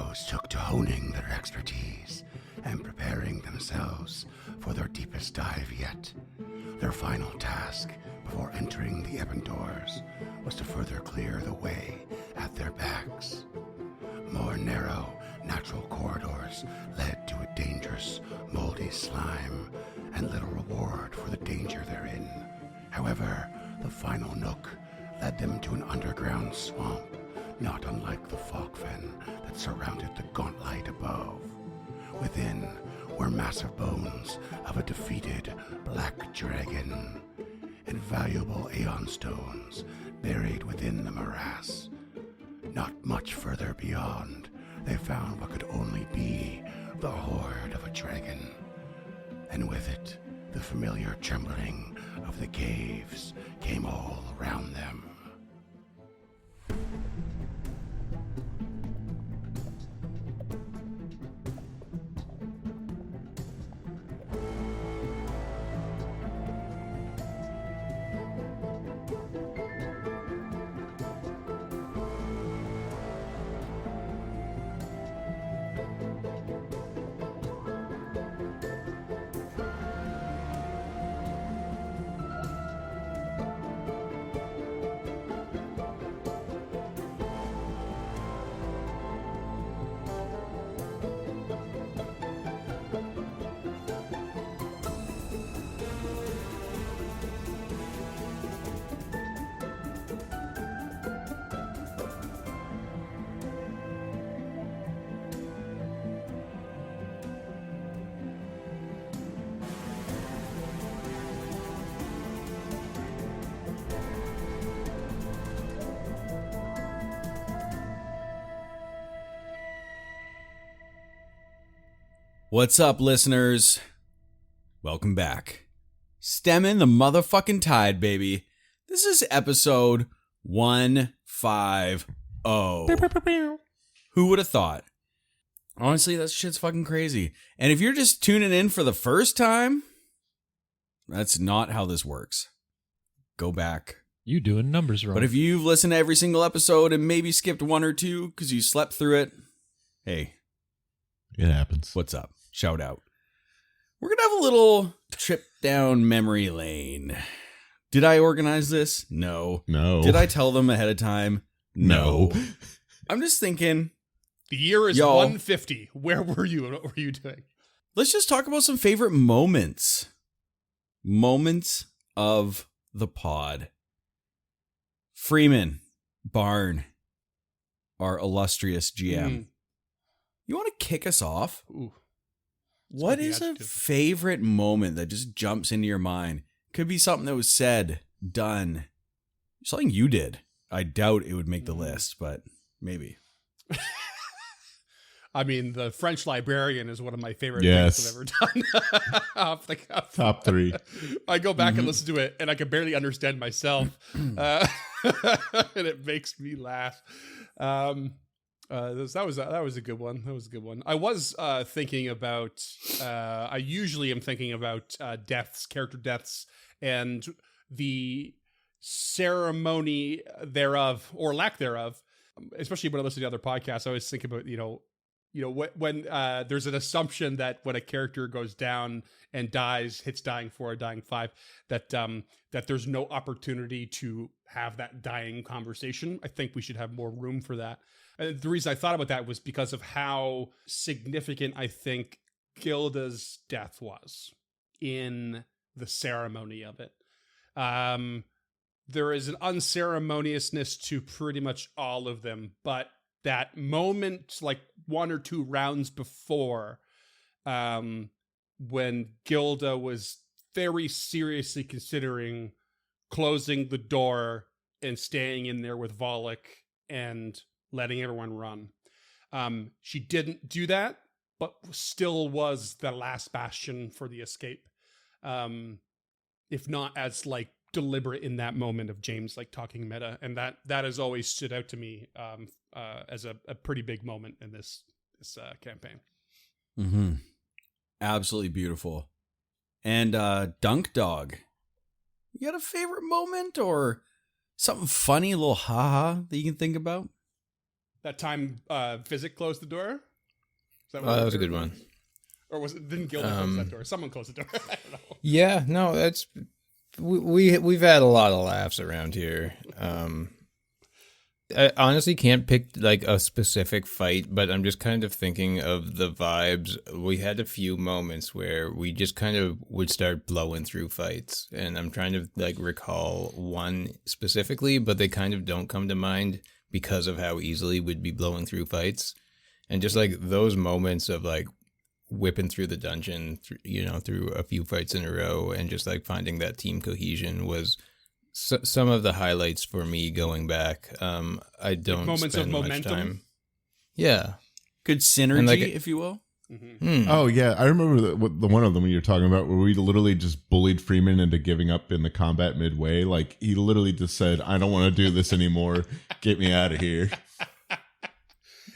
heroes took to honing their expertise and preparing themselves for their deepest dive yet. Their final task before entering the Ebon Doors was to further clear the way at their backs. More narrow, natural corridors led to a dangerous, moldy slime and little reward for the danger therein. However, the final nook led them to an underground swamp, not unlike the fogfen that surrounded the gauntlet above. Within were massive bones of a defeated black dragon and valuable Aeon stones buried within the morass. Not much further beyond, they found what could only be the horde of a dragon, and with it, the familiar trembling of the caves came all around them. What's up, listeners? Welcome back. Stemming the motherfucking tide, baby. This is episode 150. Who would have thought? Honestly, that shit's fucking crazy. And if you're just tuning in for the first time, that's not how this works. Go back. You doing numbers wrong. But if you've listened to every single episode and maybe skipped one or two because you slept through it, hey. It happens. What's up? Shout out. We're going to have a little trip down memory lane. Did I organize this? No. No. Did I tell them ahead of time? No. I'm just thinking. The year is 150. Where were you? What were you doing? Let's just talk about some favorite moments. Moments of the pod. Freeman, Barn, our illustrious GM. You want to kick us off? Ooh. What is a favorite moment that just jumps into your mind? Could be something that was said, done, something you did. I doubt it would make the list, but maybe. I mean, the French Librarian is one of my favorite things I've ever done. Off the cuff. Top 3. I go back and listen to it, and I can barely understand myself. And it makes me laugh. That was a good one. That was a good one. I was thinking about. I usually am thinking about character deaths, and the ceremony thereof or lack thereof. Especially when I listen to other podcasts, I always think about when there's an assumption that when a character goes down and dies, hits dying 4 or dying 5, that there's no opportunity to have that dying conversation. I think we should have more room for that. And the reason I thought about that was because of how significant I think Gilda's death was in the ceremony of it. There is an unceremoniousness to pretty much all of them, but that moment, like 1 or 2 rounds before, when Gilda was very seriously considering closing the door and staying in there with Volek and letting everyone run. She didn't do that, but still was the last bastion for the escape. If not as like deliberate in that moment of James like talking meta, and that has always stood out to me as a pretty big moment in this campaign. Mm-hmm. Absolutely beautiful. And Dunk Dog, you got a favorite moment or something funny, a little haha that you can think about? That time Physic closed the door? Is That was a good one. Or was it, didn't Gilda close that door? Someone closed the door. I don't know. Yeah, no, that's we've had a lot of laughs around here. I honestly can't pick like a specific fight, but I'm just kind of thinking of the vibes. We had a few moments where we just kind of would start blowing through fights, and I'm trying to like recall one specifically, but they kind of don't come to mind because of how easily we'd be blowing through fights. And just like those moments of like whipping through the dungeon, through a few fights in a row, and just like finding that team cohesion was some of the highlights for me going back. I don't moments spend of much momentum? time. Yeah. Good synergy, And, like, if you will. Mm-hmm. Oh yeah, I remember the one of them you're talking about where we literally just bullied Freeman into giving up in the combat midway. Like he literally just said, "I don't want to do this anymore. Get me out of here."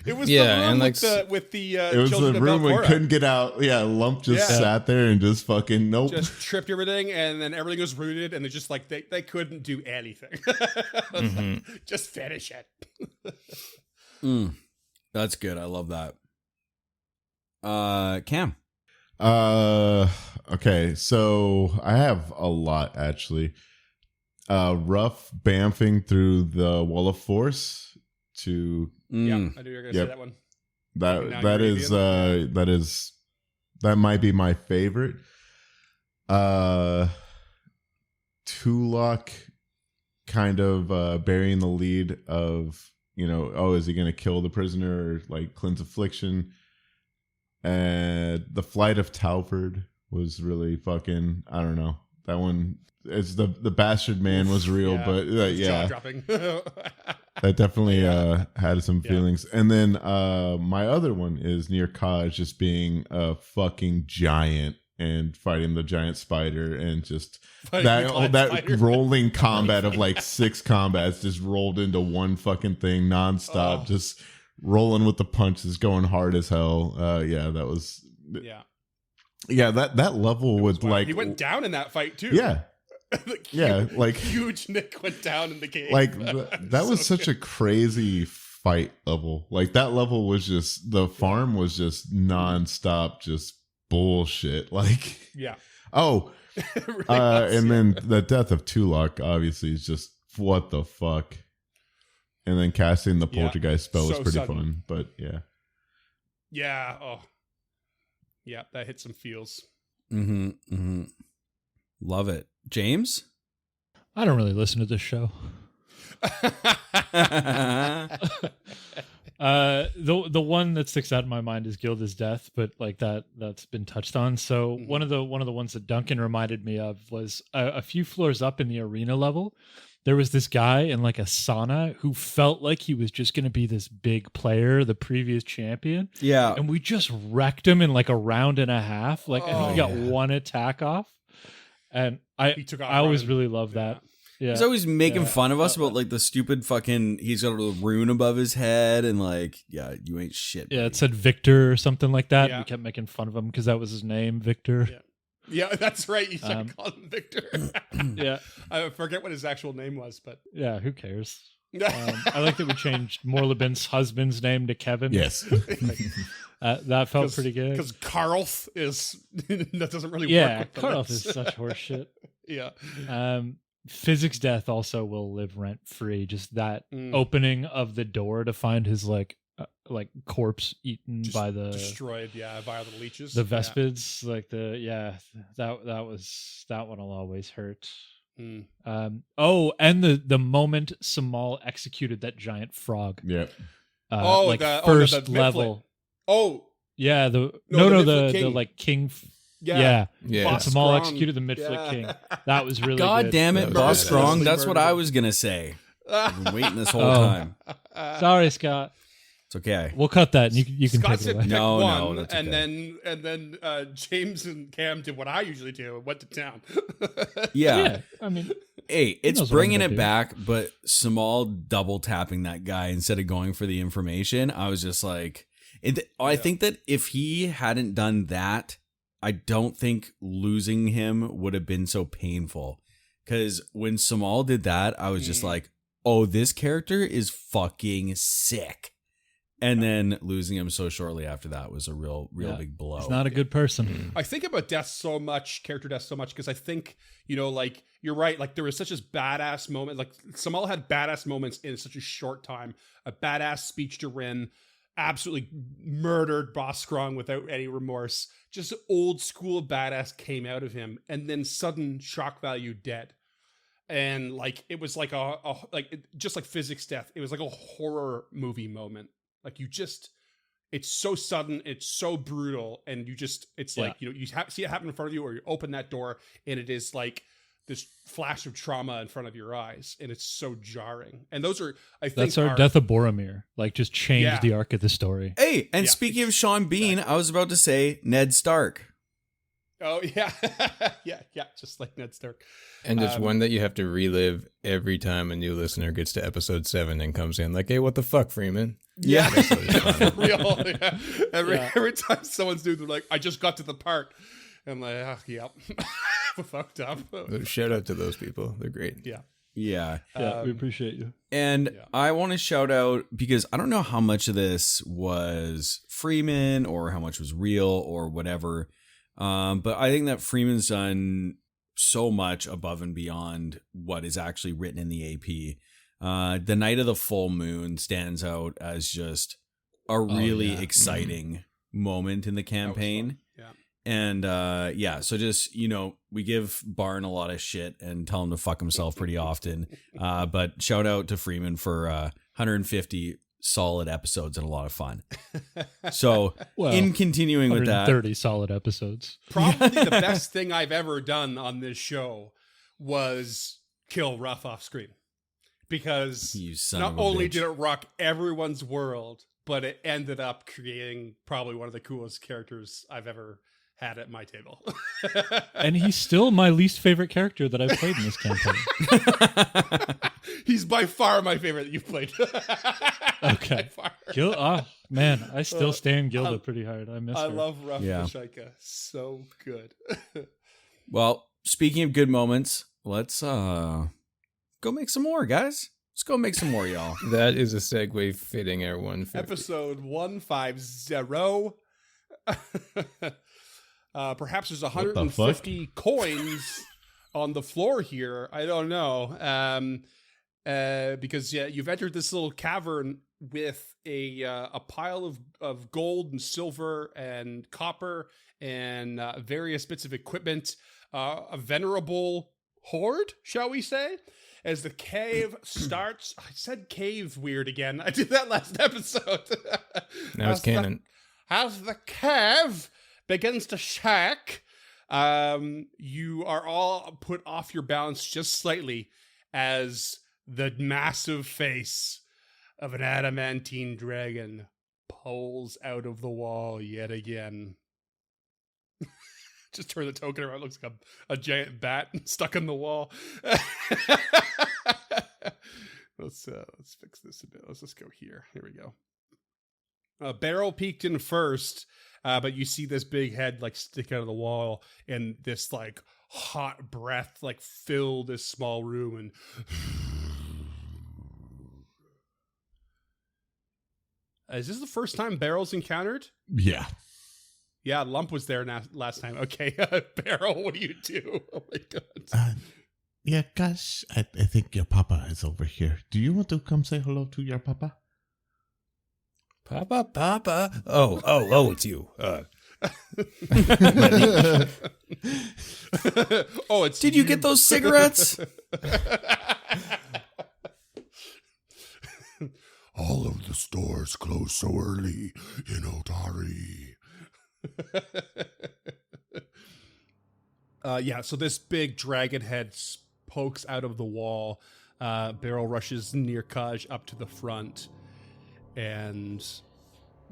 It was Yeah, the room and, like, with the It was children the of room we Belcora. couldn't get out. Yeah, Lump just Yeah. sat there and just fucking nope. Just tripped everything, and then everything was rooted, and they just like they couldn't do anything. Just finish it. That's good. I love that. Cam. Okay, so I have a lot actually. Rough bamfing through the wall of force to Yeah, I knew you were gonna say Yep. that one. that Now that you're is Avian? that might be my favorite. Tulok kind of burying the lead of, is he gonna kill the prisoner or like cleanse affliction? And the flight of Talford was really fucking, I don't know. That one is the bastard man was real, Yeah. but yeah, Jaw-dropping. that definitely had some feelings. And then my other one is Near Kaj just being a fucking giant and fighting the giant spider and just Fighting the giant that spider. rolling combat of like 6 combats just rolled into one fucking thing nonstop, Oh. just rolling with the punches, going hard as hell. That was that level was Wow. like He went down in that fight too. yeah. Like, Yeah, like huge Nick went down in the game. like that was such a crazy fight level. Like that level was just the farm was just nonstop, just bullshit. Like yeah. oh, It really was, and yeah. then the death of Tulok obviously is just what the fuck. And then casting the Yeah. poltergeist spell was So pretty sudden. fun, but yeah. Yeah. Oh. Yeah, that hit some feels. Love it. James? I don't really listen to this show. The one that sticks out in my mind is Gilda's death, but like that's been touched on. So Mhm. one of the ones that Duncan reminded me of was a few floors up in the arena level. There was this guy in like a sauna who felt like he was just going to be this big player, the previous champion, Yeah. and we just wrecked him in like a round and a half. Like I think he got yeah. one attack off, and He took off I always running. really loved that. Yeah. He's always making Yeah. fun of us about like the stupid fucking. He's got a little rune above his head and like, yeah, you ain't shit. Yeah, buddy. it said Victor or something like that. Yeah. We kept making fun of him because that was his name, Victor. Yeah. Yeah, that's right. You started Um, calling him Victor. Yeah, I forget what his actual name was, but yeah. Who cares? I like that we changed Morlabin's husband's name to Kevin. Yes. That felt pretty good. because Karlf is that doesn't really Yeah, work. With Karloff the is lips. such horseshit. Yeah. Physics death also will live rent free. Just that Mm. opening of the door to find his like corpse eaten Just by the destroyed, via the leeches. the Yeah. Vespids. Like that one will always hurt. Mm. And the moment Samal executed that giant frog. Yeah. First the level. Oh, Yeah, the Midflit the King. like king. yeah. Yeah, Yeah. Samal Strong. executed the Midflit King. That was really God good. damn it, That Boss was Strong. badass. That's what I was gonna say. I've been waiting this whole Oh. time. Sorry, Scott. It's okay. We'll cut that. And you can Scott take it said away. pick No, no, one, that's and okay. then James and Cam did what I usually do and went to town. Yeah. Yeah, I mean, Hey, it's knows what I'm bringing gonna it do. back, but Samal double tapping that guy instead of going for the information. I was just like, I think that if he hadn't done that, I don't think losing him would have been so painful. Because when Samal did that, I was just like, oh, this character is fucking sick. And then losing him so shortly after that was a real Yeah. big blow. He's not a good person. I think about character death so much, because I think, like, you're right. Like, there was such a badass moment. Like, Samal had badass moments in such a short time. A badass speech to Rin, absolutely murdered Boskrong without any remorse. Just old school badass came out of him, and then sudden shock value dead. And like, it was like just like physics death. It was like a horror movie moment. Like, it's so sudden, it's so brutal, and it's like, you see it happen in front of you, or you open that door and it is like this flash of trauma in front of your eyes, and it's so jarring. And those are, I think, That's our death of Boromir. Like, just changed the arc of the story. Hey, and Yeah, speaking of Sean Bean, I was about to say Ned Stark. Oh yeah, yeah, just like Ned Stark. And it's one that you have to relive every time a new listener gets to episode 7 and comes in like, hey, what the fuck, Freeman? Yeah. For real. Yeah. Every time someone's doing, they're like, I just got to the part. I'm like, oh, yep. Fucked up. Shout out to those people. They're great. Yeah. Yeah. Yeah, we appreciate you. And I want to shout out, because I don't know how much of this was Freeman or how much was real or whatever. But I think that Freeman's done so much above and beyond what is actually written in the AP. The Night of the Full Moon stands out as just a really exciting moment in the campaign. Yeah. And so just, we give Barn a lot of shit and tell him to fuck himself pretty often. But shout out to Freeman for 150 solid episodes and a lot of fun. So in continuing with that, 30 solid episodes. Probably the best thing I've ever done on this show was kill Ruff off screen, because You son not of a only bitch. did it rock everyone's world, but it ended up creating probably one of the coolest characters I've ever had at my table. And he's still my least favorite character that I've played in this campaign. He's by far my favorite that you've played. Okay. By far. Man, I still stand Gilda pretty hard. I miss her. I love Ruff Yeah. Vashaika. So good. well, speaking of good moments, let's go make some more, guys. Let's go make some more, y'all. That is a segue fitting our 150. Episode 150. Perhaps there's 150 coins on the floor here. I don't know. Because you've entered this little cavern with a pile of gold and silver and copper and various bits of equipment. A venerable hoard, shall we say? As the cave starts, I said cave weird again. I did that last episode. Now it's canon. As the cave begins to shack, you are all put off your balance just slightly as the massive face of an adamantine dragon pulls out of the wall yet again. Just turn the token around. It looks like a giant bat stuck in the wall. Let's fix this a bit. Let's just go here. Here we go. Barrel peeked in first, but you see this big head like stick out of the wall, and this like hot breath like fill this small room. And is this the first time Barrel's encountered? Yeah. Yeah, Lump was there last time. Okay, Barrel, what do you do? Oh my god. Yeah, guys, I think your papa is over here. Do you want to come say hello to your papa? Papa. Oh, it's you. Oh, it's Did you get those cigarettes? All of the stores close so early in Otari. So this big dragon head pokes out of the wall. Barrel rushes near Kaj up to the front, and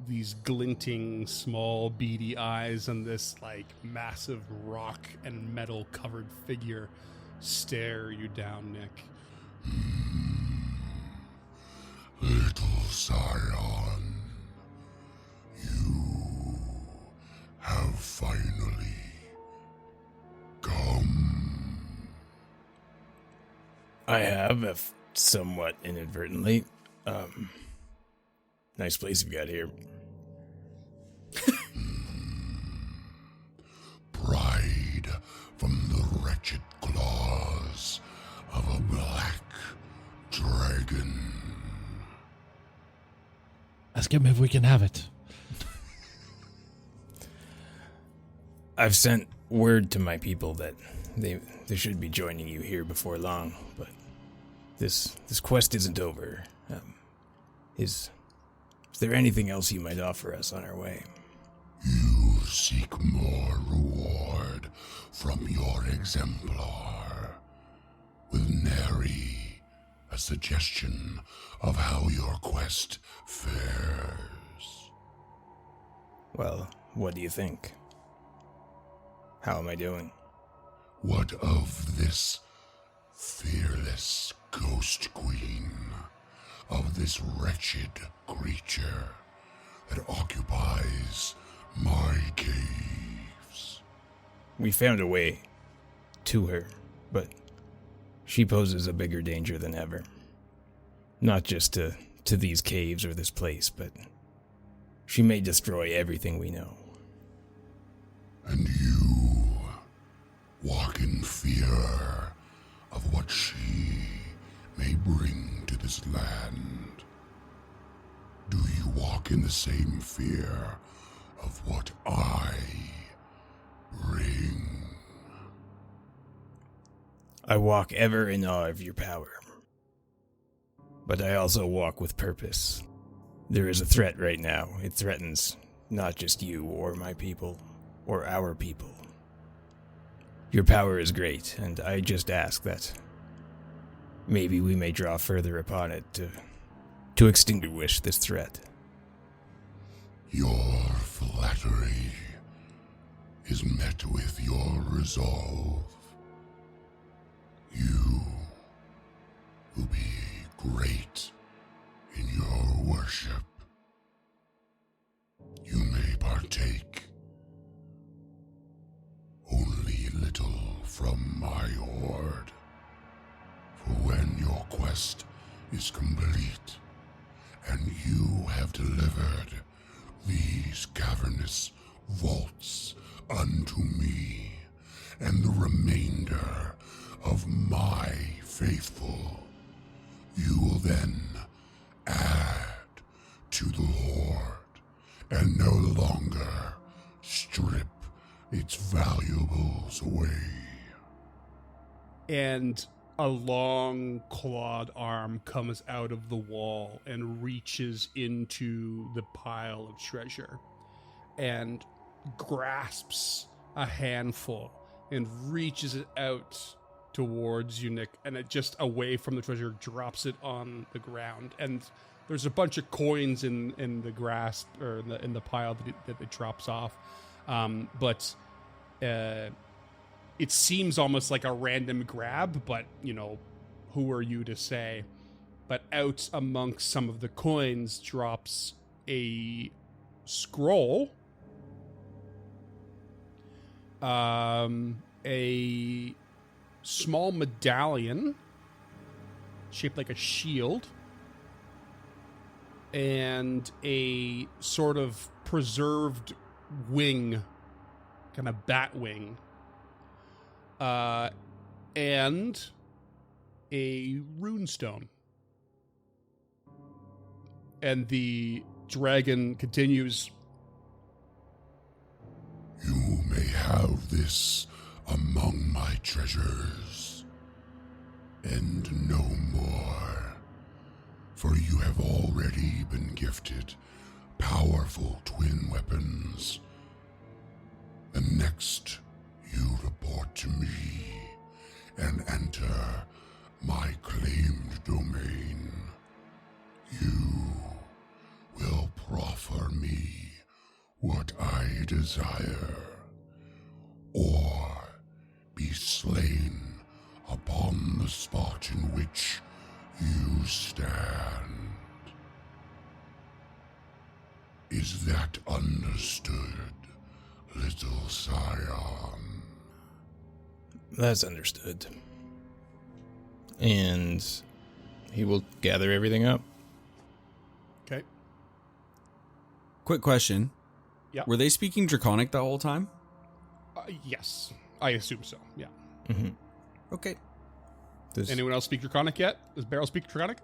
these glinting, small, beady eyes and this like massive rock and metal covered figure stare you down, Nick. Little Scion, you have finally come. I have, if somewhat inadvertently. Nice place you've got here. Pride from the wretched claws of a black dragon. Ask him if we can have it. I've sent word to my people that they should be joining you here before long, but this quest isn't over. Is there anything else you might offer us on our way? You seek more reward from your exemplar, with nary a suggestion of how your quest fares. Well, what do you think? How am I doing? What of this fearless ghost queen, of this wretched creature that occupies my caves? We found a way to her, but she poses a bigger danger than ever. Not just to these caves or this place, but she may destroy everything we know. And you walk in fear of what she may bring to this land. Do you walk in the same fear of what I bring? I walk ever in awe of your power. But I also walk with purpose. There is a threat right now. It threatens not just you or my people, or our people. Your power is great, and I just ask that maybe we may draw further upon it to extinguish this threat. Your flattery is met with your resolve. You will be great in your worship. You may partake only little from my hoard. For when your quest is complete, and you have delivered these cavernous vaults unto me, and the remainder of my faithful, you will then add to the hoard, and no longer strip its valuables away. And a long clawed arm comes out of the wall and reaches into the pile of treasure and grasps a handful and reaches it out towards you, Nick, and it just away from the treasure drops it on the ground. And there's a bunch of coins in the grasp, or in the pile that it drops off. But it seems almost like a random grab, but, you know, who are you to say? But out amongst some of the coins drops a scroll, a small medallion shaped like a shield, and a sort of preserved wing, kind of bat wing, and a runestone. And the dragon continues, "You may have this among my treasures, and no more, for you have already been gifted powerful twin weapons. The next you report to me and enter my claimed domain, you will proffer me what I desire, or be slain upon the spot in which you stand. Is that understood, little scion?" That's understood. And he will gather everything up. okay, Quick question. Yeah. Were they speaking Draconic the whole time? Yes, I assume so. Yeah. Mm-hmm. Okay. Anyone else speak Draconic yet? Does Beryl speak Draconic?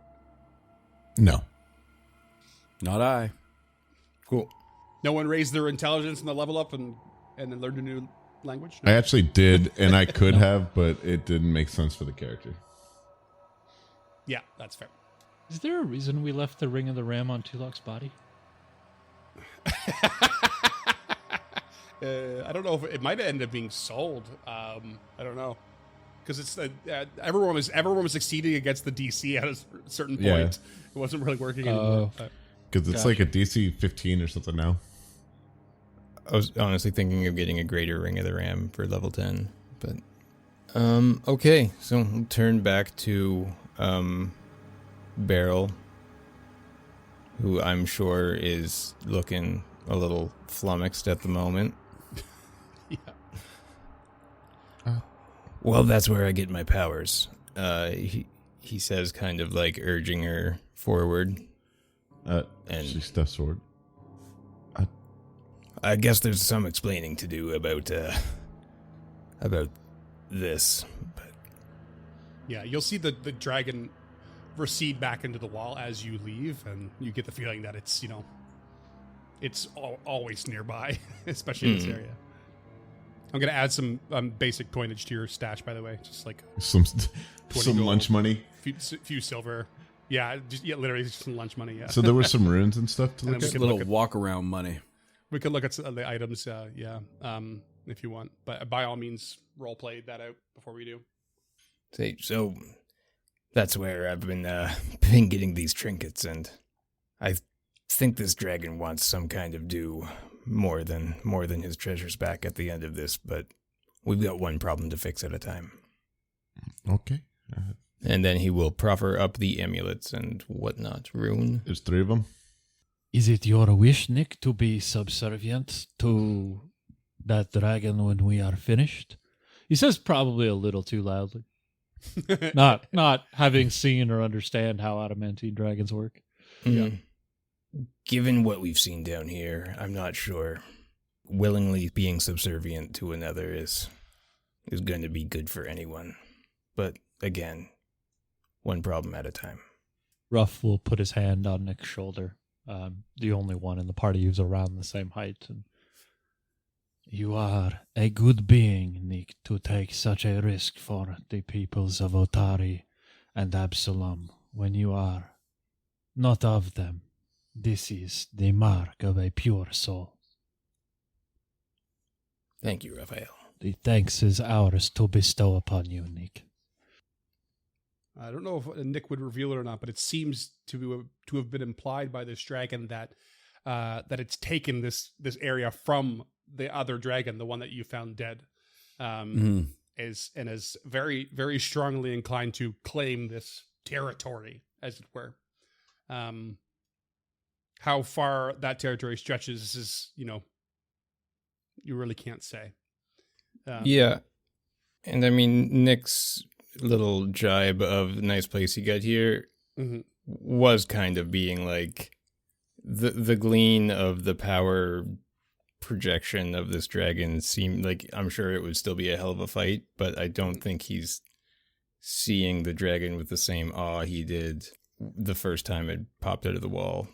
No. Not I. Cool. No one raised their intelligence and the level up and then learned a new language? I actually did, and I could have, but it didn't make sense for the character. Yeah, that's fair. Is there a reason we left the Ring of the Ram on Tulok's body? I don't know if it might have ended up being sold. I don't know, because it's everyone was succeeding against the DC at a certain point. Yeah. It wasn't really working anymore. Because it's like a DC 15 or something now. I was honestly thinking of getting a greater Ring of the Ram for level 10, but okay, so we'll turn back to Beryl, who I'm sure is looking a little flummoxed at the moment. Yeah. Well, that's where I get my powers. He says, kind of like urging her forward. And she steps forward. I guess there's some explaining to do about this. But Yeah, you'll see the dragon recede back into the wall as you leave, and you get the feeling that it's, it's always nearby, especially in this area. I'm going to add some basic coinage to your stash, by the way, just like Some gold. lunch money. few silver. Yeah, literally just some lunch money, yeah. So there were some runes and stuff to And look then at. we Little look at- walk around money. We could look at the items, if you want. But by all means, role play that out before we do. so that's where I've been getting these trinkets, and I think this dragon wants some kind of due more than his treasures back at the end of this. But we've got one problem to fix at a time. Okay. And then he will proffer up the amulets and whatnot. Rune. There's 3 of them. Is it your wish, Nick, to be subservient to that dragon when we are finished? He says probably a little too loudly. Not having seen or understand how adamantine dragons work. Yeah. Given what we've seen down here, I'm not sure willingly being subservient to another is going to be good for anyone. But again, one problem at a time. Ruff will put his hand on Nick's shoulder. The only one in the party who's around the same height. And you are a good being, Nick, to take such a risk for the peoples of Otari and Absalom when you are not of them. This is the mark of a pure soul. Thank you, Raphael. The thanks is ours to bestow upon you, Nick. I don't know if Nick would reveal it or not, but it seems to have been implied by this dragon that it's taken this area from the other dragon, the one that you found dead, is very, very strongly inclined to claim this territory, as it were. How far that territory stretches is, you really can't say. Yeah. And I mean, Nick's little jibe of nice place you got here was kind of being like the glean of the power projection of this dragon seemed like, I'm sure it would still be a hell of a fight, but I don't think he's seeing the dragon with the same awe he did the first time it popped out of the wall.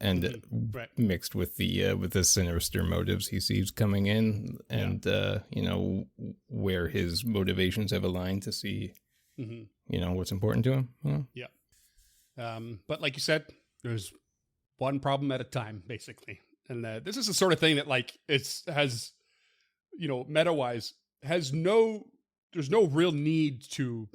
And Right. mixed with the sinister motives he sees coming in, and where his motivations have aligned to see, what's important to him. But like you said, there's one problem at a time, basically. And this is the sort of thing that, like, has meta-wise, there's no real need to,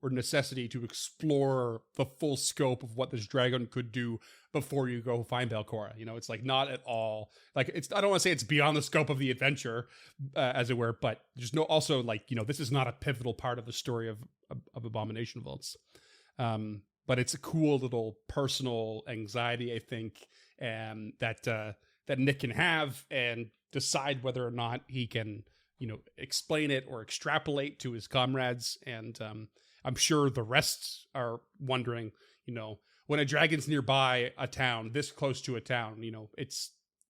or necessity to explore the full scope of what this dragon could do before you go find Belcora. It's like not at all, like, I don't want to say it's beyond the scope of the adventure, as it were, but there's no, also, like, this is not a pivotal part of the story of Abomination Vaults. But it's a cool little personal anxiety, I think, that Nick can have and decide whether or not he can, explain it or extrapolate to his comrades. And I'm sure the rest are wondering, when a dragon's nearby a town, this close to a town,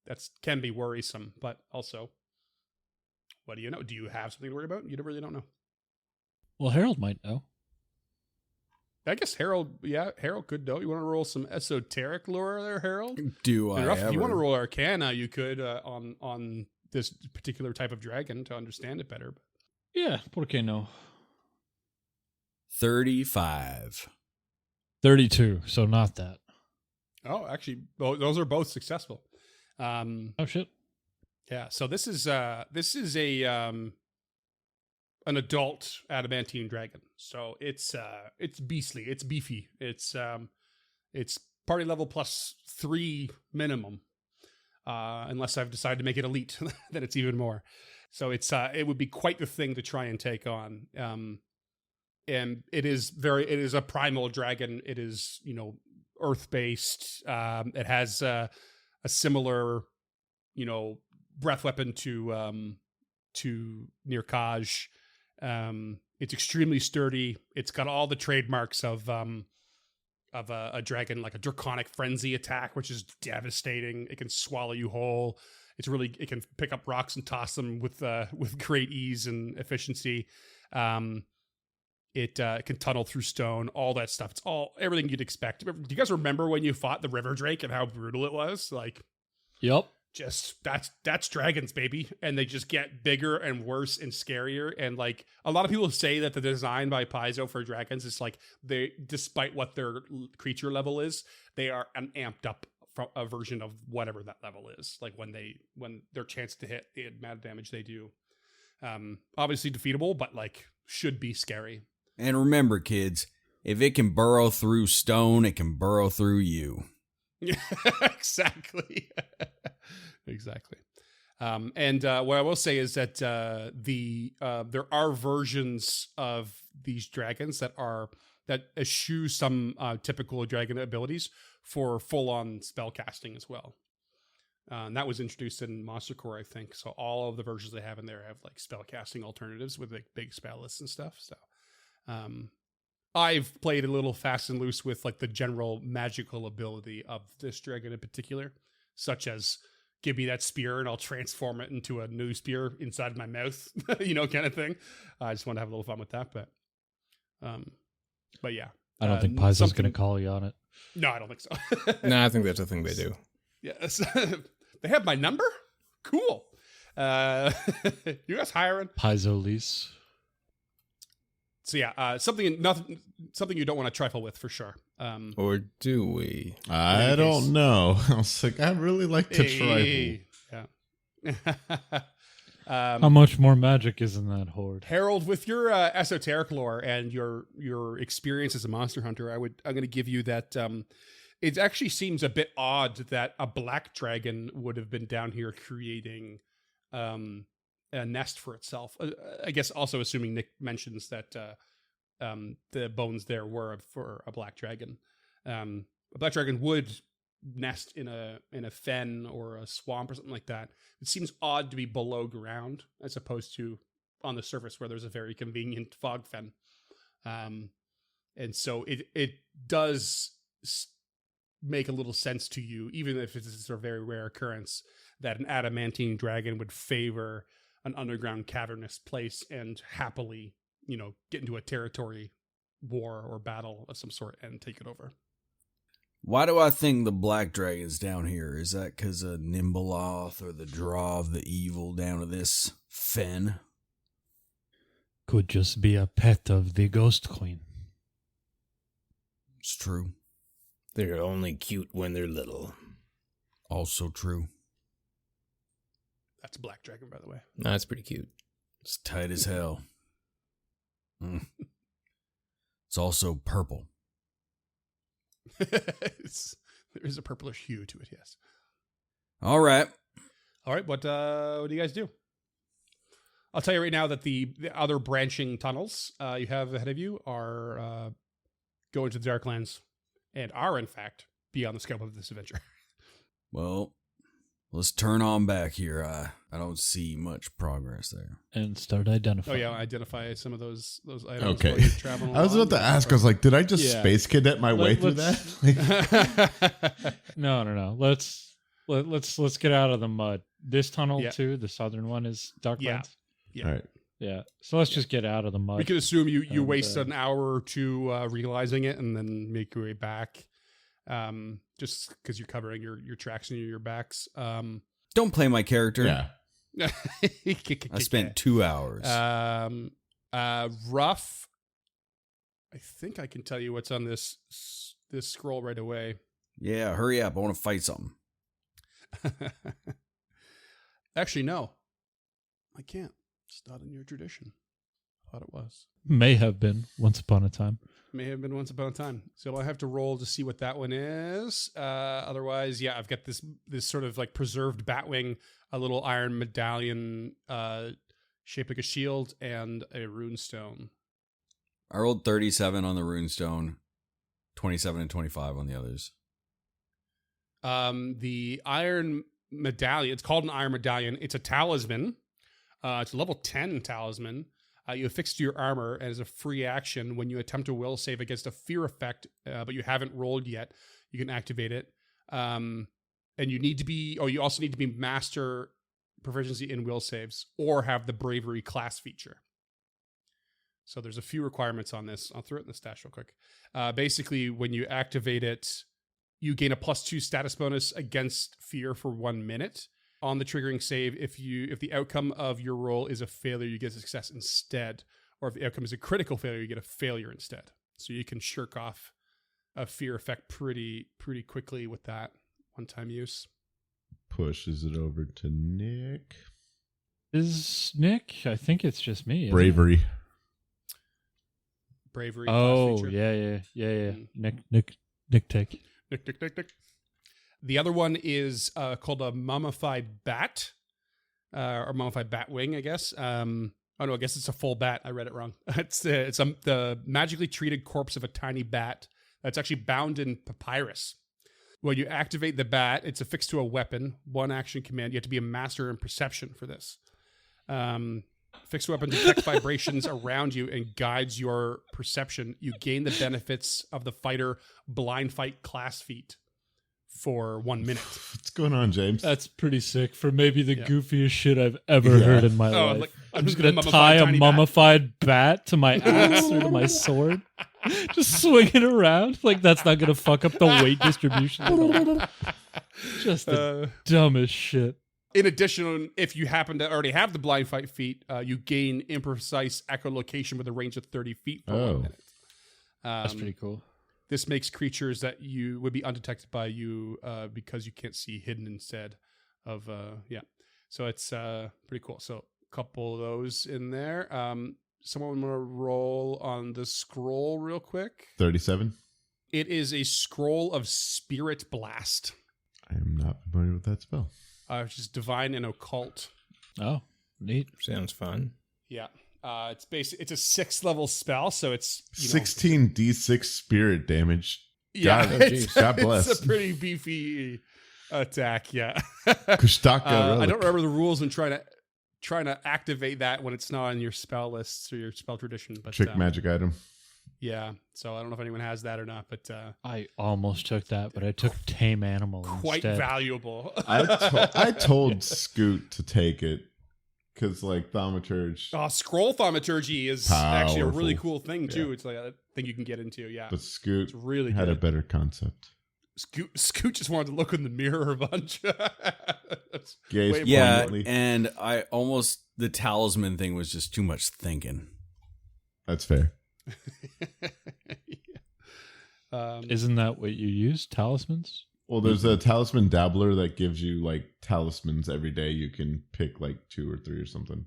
that's can be worrisome. But also, what do you know? Do you have something to worry about? You really don't know. Well, Harold might know. I guess Harold could know. You want to roll some esoteric lore there, Harold? Do And I Ruff, ever? if you want to roll Arcana, you could on this particular type of dragon to understand it better. Yeah, por qué no? 35. 32, so not that. Oh, actually, those are both successful. Oh, shit. Yeah. So this is a an adult adamantine dragon. So it's beastly. It's beefy. It's party level +3 minimum. Unless I've decided to make it elite, then it's even more. So it would be quite the thing to try and take on. And it is a primal dragon. It is, earth based. It has a similar, breath weapon to Nirkaj. It's extremely sturdy. It's got all the trademarks of a dragon, like a draconic frenzy attack, which is devastating. It can swallow you whole. It can pick up rocks and toss them with great ease and efficiency. It can tunnel through stone, all that stuff. It's everything you'd expect. Do you guys remember when you fought the River Drake and how brutal it was? Like, Yep. just that's dragons, baby, and they just get bigger and worse and scarier. And like a lot of people say that the design by Paizo for dragons is like despite what their creature level is, they are an amped up a version of whatever that level is. Like when their chance to hit the amount of damage they do, obviously defeatable, but like should be scary. And remember, kids, if it can burrow through stone, it can burrow through you. Exactly. Exactly. And what I will say is that there are versions of these dragons that eschew some typical dragon abilities for full-on spell casting as well. And that was introduced in Monster Core, I think. So all of the versions they have in there have like spell casting alternatives with like big spell lists and stuff. So I've played a little fast and loose with like the general magical ability of this dragon in particular, such as give me that spear and I'll transform it into a new spear inside my mouth, kind of thing. I just want to have a little fun with that, but yeah. I don't think Paizo's going to call you on it. No, I don't think so. No, I think that's a thing they do. Yes. They have my number? Cool. You guys hiring? Paizo lease. So yeah, something you don't want to trifle with for sure. Or do we? I don't know. I was like, I really like to trifle. Yeah. How much more magic is in that horde? Harold, with your esoteric lore and your experience as a monster hunter, I'm going to give you that. It actually seems a bit odd that a black dragon would have been down here creating a nest for itself. I guess also assuming Nick mentions that the bones there were for a black dragon. A black dragon would nest in a fen or a swamp or something like that. It seems odd to be below ground as opposed to on the surface where there's a very convenient fog fen. And so it does make a little sense to you, even if it's a very rare occurrence, that an adamantine dragon would favor an underground cavernous place and happily, get into a territory war or battle of some sort and take it over. Why do I think the black dragon's down here? Is that because of Nimbleoth or the draw of the evil down to this fen? Could just be a pet of the Ghost Queen. It's true. They're only cute when they're little. Also true. That's a black dragon, by the way. No, that's pretty cute. It's tight as hell. It's also purple. There is a purplish hue to it, yes. All right. What do you guys do? I'll tell you right now that the other branching tunnels you have ahead of you are go into the Darklands and are, in fact, beyond the scope of this adventure. Well, let's turn on back here. I don't see much progress there. And start identifying. Oh yeah, identify some of those items. Okay. While you're traveling I was about along. to ask. I was like, did I just Yeah. space cadet my way through let's- that? No. Let's get out of the mud. This tunnel Yeah. too, the southern one is Darklands. Yeah. Yeah. All right. So let's just get out of the mud. We could assume you And, waste an hour or two realizing it, and then make your way back. Just because you're covering your tracks and your backs. Don't play my character. Yeah. I spent 2 hours. Rough. I think I can tell you what's on this scroll right away. Yeah, hurry up. I want to fight something. Actually, no. I can't. It's not in your tradition. I thought it was. May have been once upon a time. May have been once upon a time. So I have to roll to see what that one is. Otherwise, yeah, I've got this sort of like preserved batwing, a little iron medallion shaped like a shield, and a runestone. I rolled 37 on the runestone, 27 and 25 on the others. The iron medallion, it's called an iron medallion. It's a talisman. It's a level 10 talisman. You affix to your armor, and as a free action, when you attempt a will save against a fear effect, but you haven't rolled yet, you can activate it. And you need to be, you also need to be master proficiency in will saves or have the bravery class feature. So there's a few requirements on this. I'll throw it in the stash real quick. Basically, when you activate it, you gain a +2 status bonus against fear for 1 minute. On the triggering save, if the outcome of your roll is a failure, you get a success instead. Or if the outcome is a critical failure, you get a failure instead. So you can shirk off a fear effect pretty quickly with that one-time use. Pushes it over to Nick. Is Nick? I think it's just me. isn't it? Bravery. Bravery. class Oh feature. yeah. Mm. Nick take. Nick. The other one is called a mummified bat, or mummified bat wing, I guess. Oh no, I guess it's a full bat. I read it wrong. It's the magically treated corpse of a tiny bat that's actually bound in papyrus. When you activate the bat, it's affixed to a weapon. One action command. You have to be a master in perception for this. Fixed weapon detects vibrations around you and guides your perception. You gain the benefits of the fighter blind fight class feat for 1 minute. What's going on, James? That's pretty sick for maybe the Yeah. goofiest shit I've ever Yeah. heard in my Oh, life. like, I'm just a gonna mummified tie a tiny bat. mummified bat to my axe or to my sword, just swing it around. Like that's not gonna fuck up the weight distribution at all. Just the dumbest shit. In addition, if you happen to already have the blind fight feat, you gain imprecise echolocation with a range of 30 feet for 1 minute. That's pretty cool. This makes creatures that you would be undetected by you because you can't see hidden instead of So it's pretty cool. So a couple of those in there. Someone want to roll on the scroll real quick? 37. It is a scroll of Spirit Blast, I am not familiar with that spell. which is divine and occult. Oh, neat. Sounds fun. Yeah. It's a 6th level spell, so it's 16d6 spirit damage. Yeah, God, it's, God bless. it's a pretty beefy attack. Yeah. Kushtaka I relic. don't remember the rules and trying to activate that when it's not on your spell lists or your spell tradition. But Trick magic item. Yeah. So I don't know if anyone has that or not, but I almost took that, but I took Tame Animal quite instead. valuable. I told Scoot to take it because, like, thaumaturge. Scroll thaumaturgy is actually a really Powerful. cool thing too. Yeah. It's like a thing you can get into. Yeah. But Scoot It's really had a good. better concept. Scoot just wanted to look in the mirror a bunch. That's Gaze way more Yeah, poignantly. and the talisman thing was just too much thinking. That's fair. Isn't that what you use? Talismans? Well, there's a talisman dabbler that gives you like talismans every day. You can pick like 2 or 3 or something.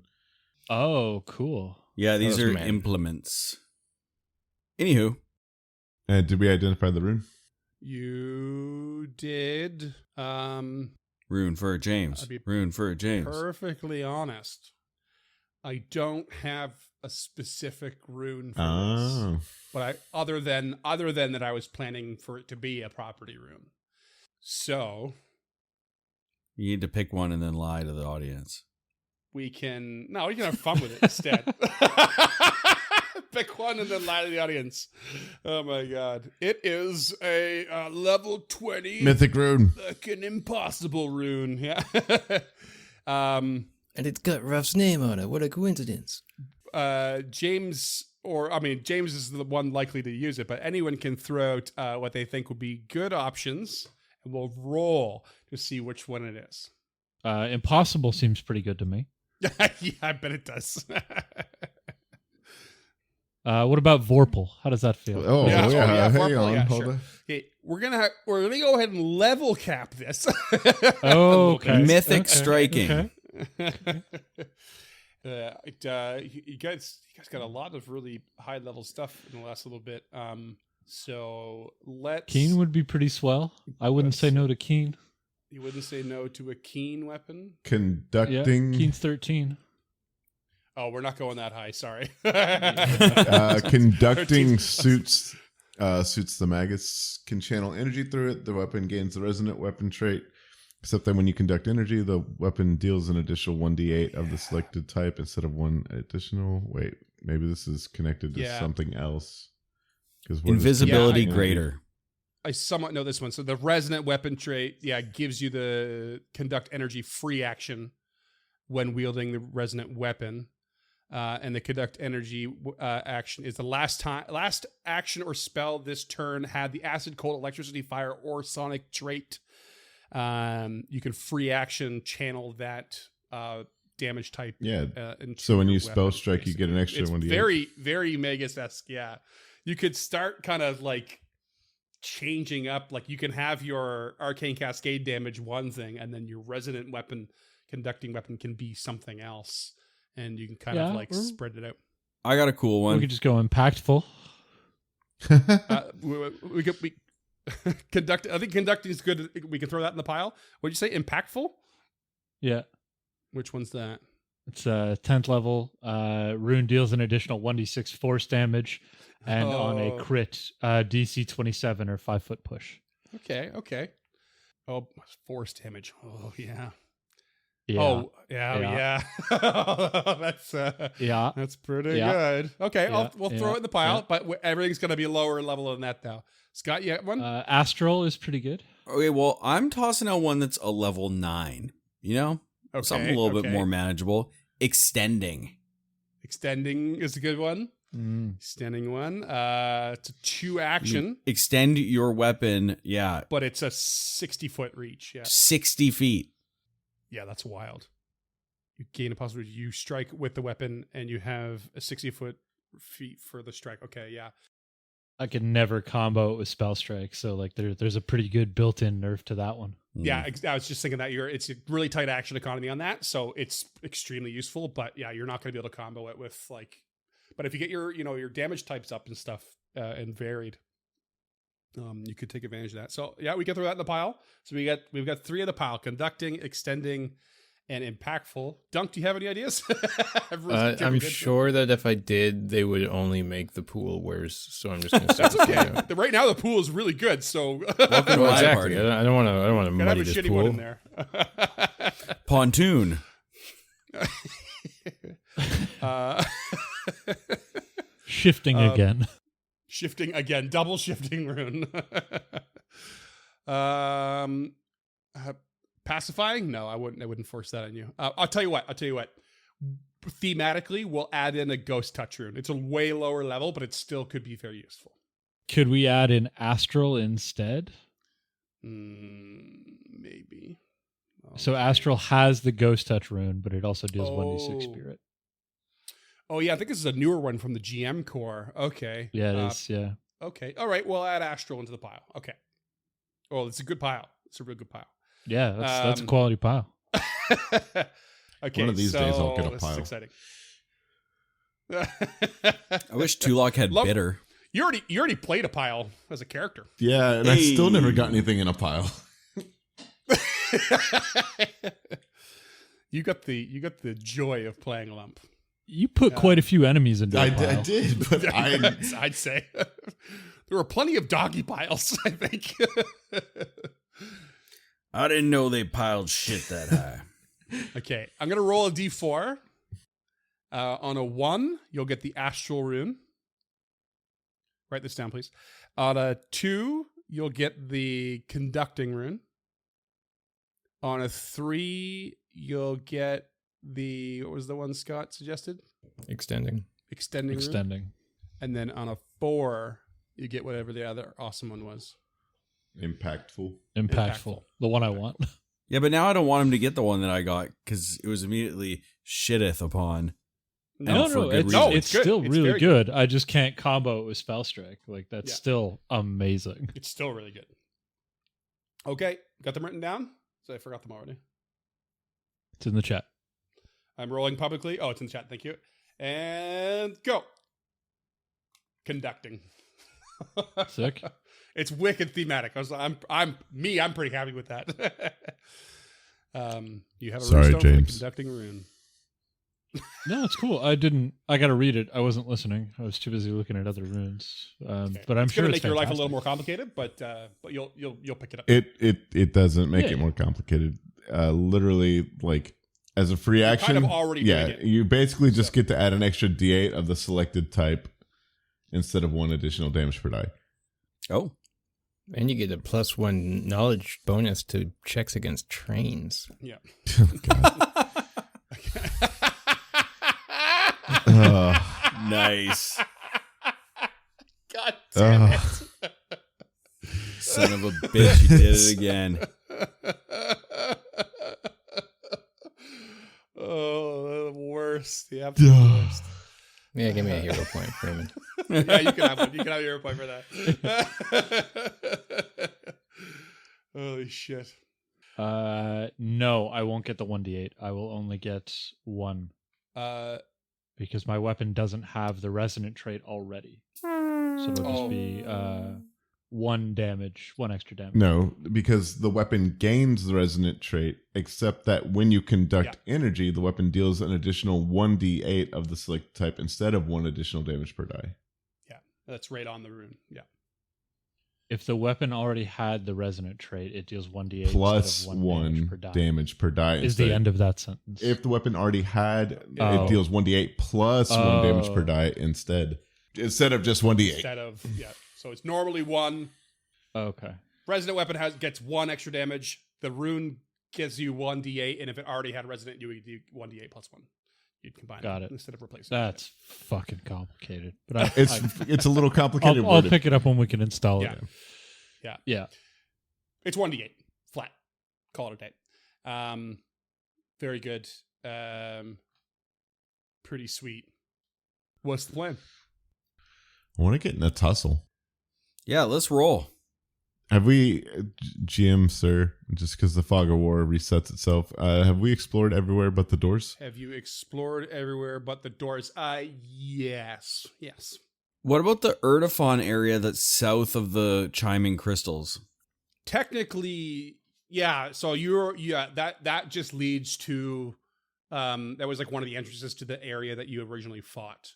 Oh, cool. Yeah, these are Talisman. implements. Anywho, And did we identify the rune? You did. rune for James. I'd be Rune for James. Perfectly honest, I don't have a specific rune for this, Oh, but other than that, I was planning for it to be a property rune. So You need to pick one and then lie to the audience. we can have fun with it instead. Pick one and then lie to the audience. Oh my god. It is a level 20 Mythic rune. like an impossible rune. Yeah. And it's got Ruff's name on it. What a coincidence. James is the one likely to use it, but anyone can throw out what they think would be good options, and we'll roll to see which one it is. Impossible seems pretty good to me. Yeah, I bet it does. What about Vorpal? How does that feel? Oh yeah, hang Vorpal, on, yeah, hold sure. on. Okay, we're gonna go ahead and level cap this. Oh, okay. Mythic Okay, striking. okay. You guys got a lot of really high level stuff in the last little bit. So let's. Keen would be pretty swell. I wouldn't say no to Keen. You wouldn't say no to a keen weapon. Yeah, Conducting. Keen's 13. Oh, we're not going that high. Sorry. Conducting suits the magus can channel energy through it. The weapon gains the resonant weapon trait. Except that when you conduct energy, the weapon deals an additional 1d8 of the selected type instead of one additional. Wait, maybe this is connected to something else. Because Invisibility Yeah, greater. I somewhat know this one. So the resonant weapon trait, gives you the conduct energy free action when wielding the resonant weapon. And the conduct energy action is the last action or spell this turn had the acid, cold, electricity, fire, or sonic trait. You can free action channel that damage type. Yeah. Into So when you your spell weapon, strike, you get an extra it's 1d8. very, very Magus-esque. Yeah. You could start kind of like changing up. Like you can have your arcane cascade damage one thing, and then your resonant weapon, conducting weapon can be something else. And you can kind of like spread it out. I got a cool We one. could just go impactful. We conduct. I think conducting is good. We can throw that in the pile. What'd you say? Impactful? Yeah. Which one's that? It's 10th level. Rune deals an additional 1d6 force damage. And on a crit, DC 27 or 5-foot push. Okay. Oh, force damage. Oh, yeah. Yeah. Oh, yeah. That's pretty good. Okay, we'll throw it in the pile, but everything's going to be lower level than that, though. Scott, you got one? Astral is pretty good. Okay, well, I'm tossing out one that's a level 9. You know? Okay, Something a little bit more manageable. Extending. Extending is a good one. Extending one. It's a 2 action. Extend your weapon, But it's a 60-foot reach. Yeah. 60 feet. Yeah, that's wild. You gain a possibility. You strike with the weapon, and you have a 60-foot feet for the strike. Okay, yeah. I could never combo it with spell strike, so like there's a pretty good built-in nerf to that one. Yeah, I was just thinking that it's a really tight action economy on that, so it's extremely useful. But yeah, you're not going to be able to combo it with like. But if you get your damage types up and stuff and varied, you could take advantage of that. So yeah, we can throw that in the pile. So we've got 3 in the pile: conducting, extending, and impactful. Dunk, do you have any ideas? I'm sure that if I did, they would only make the pool worse. So I'm just going to say okay. Right now the pool is really good. So Welcome to my exactly. party. I don't want to gotta muddy have a this shitty pool. one in there. Pontoon. Shifting again. Shifting again, double shifting rune. Pacifying? No, I wouldn't force that on you. I'll tell you what. Thematically, we'll add in a ghost touch rune. It's a way lower level, but it still could be very useful. Could we add in astral instead? Maybe. So astral has the ghost touch rune, but it also deals 1d6 spirit. Oh yeah, I think this is a newer one from the GM core. Okay. Yeah, it is. Yeah. Okay. All right. We'll add astral into the pile. Okay. Oh, it's a good pile. It's a real good pile. Yeah, that's a quality pile. Okay. One of these days I'll get a this pile. is exciting. I wish Tulok had bitter. You already played a pile as a character. Yeah, and I still never got anything in a pile. You got the joy of playing a lump. You put quite a few enemies into a pile. I did, but I'd say there were plenty of doggy piles. I think. I didn't know they piled shit that high. Okay, I'm gonna roll a d4. On a 1, you'll get the astral rune. Write this down, please. On a 2, you'll get the conducting rune. On a 3, you'll get the, what was the one Scott suggested? Extending. Extending rune. Extending. And then on a 4, you get whatever the other awesome one was. Impactful. Impactful. The one I want. Yeah, but now I don't want him to get the one that I got because it was immediately shitteth upon. No, for good it's, reason. it's good. still It's really very good. I just can't combo it with spell strike. Like that's Yeah. still amazing. It's still really good. Okay, got them written down? So I forgot them already. It's in the chat. I'm rolling publicly. Oh, it's in the chat. Thank you. And go. Conducting. Sick. It's wicked thematic. I'm pretty happy with that. You have a Sorry, rune stone for the James. conducting rune. No, it's cool. I got to read it. I wasn't listening. I was too busy looking at other runes. Okay. But I'm it's sure gonna it's make your life a little fantastic. more complicated, but you'll pick it up. It doesn't make Yeah. it more complicated. Literally, like as a free action, kind of already yeah, doing it. you basically just So- get to add an extra D8 of the selected type instead of 1 additional damage per die. Oh, And you get a +1 knowledge bonus to checks against trains. Yeah. nice. God damn it. Son of a bitch, you did it again. Oh, the worst. The absolute worst. Yeah, give me a hero point, Raymond. Yeah, you can have one. You can have your point for that. Holy shit. No, I won't get the 1d8. I will only get 1 because my weapon doesn't have the resonant trait already. So it'll just be 1 damage, 1 extra damage. No, because the weapon gains the resonant trait, except that when you conduct energy, the weapon deals an additional 1d8 of the select type instead of 1 additional damage per die. Yeah, that's right on the rune. Yeah. If the weapon already had the resonant trait, it deals 1d8 Plus instead of 1 damage per die. Is the end of that sentence. If the weapon already had, Oh. it deals 1d8 plus 1 damage per die instead of just 1d8. Instead of, So it's normally 1. Okay. Resonant weapon gets 1 extra damage. The rune gives you 1d8, and if it already had resonant, you would do 1d8 plus 1. You'd combine Got it. instead of replacing. That's fucking complicated. But It's a little complicated. I'll pick it up when we can install it. Yeah. It's 1d8 flat. Call it a day. Very good. Pretty sweet. What's the plan? I want to get in a tussle. Yeah, let's roll. Have we, GM, sir, just because the fog of war resets itself, have we explored everywhere but the doors? Have you explored everywhere but the doors? Yes. Yes. What about the Erdifon area that's south of the chiming crystals? Technically, yeah. So that just leads to that was like one of the entrances to the area that you originally fought.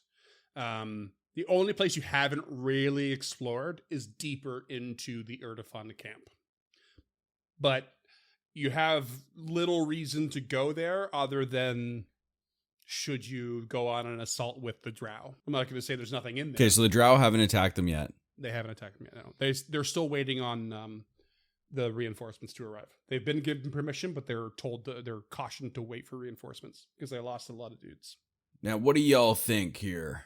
The only place you haven't really explored is deeper into the Erdifon camp. But you have little reason to go there other than should you go on an assault with the Drow. I'm not going to say there's nothing in there. Okay, so the Drow haven't attacked them yet. They haven't attacked them yet. No. They're still waiting on the reinforcements to arrive. They've been given permission, but they're they're cautioned to wait for reinforcements because they lost a lot of dudes. Now, what do y'all think here?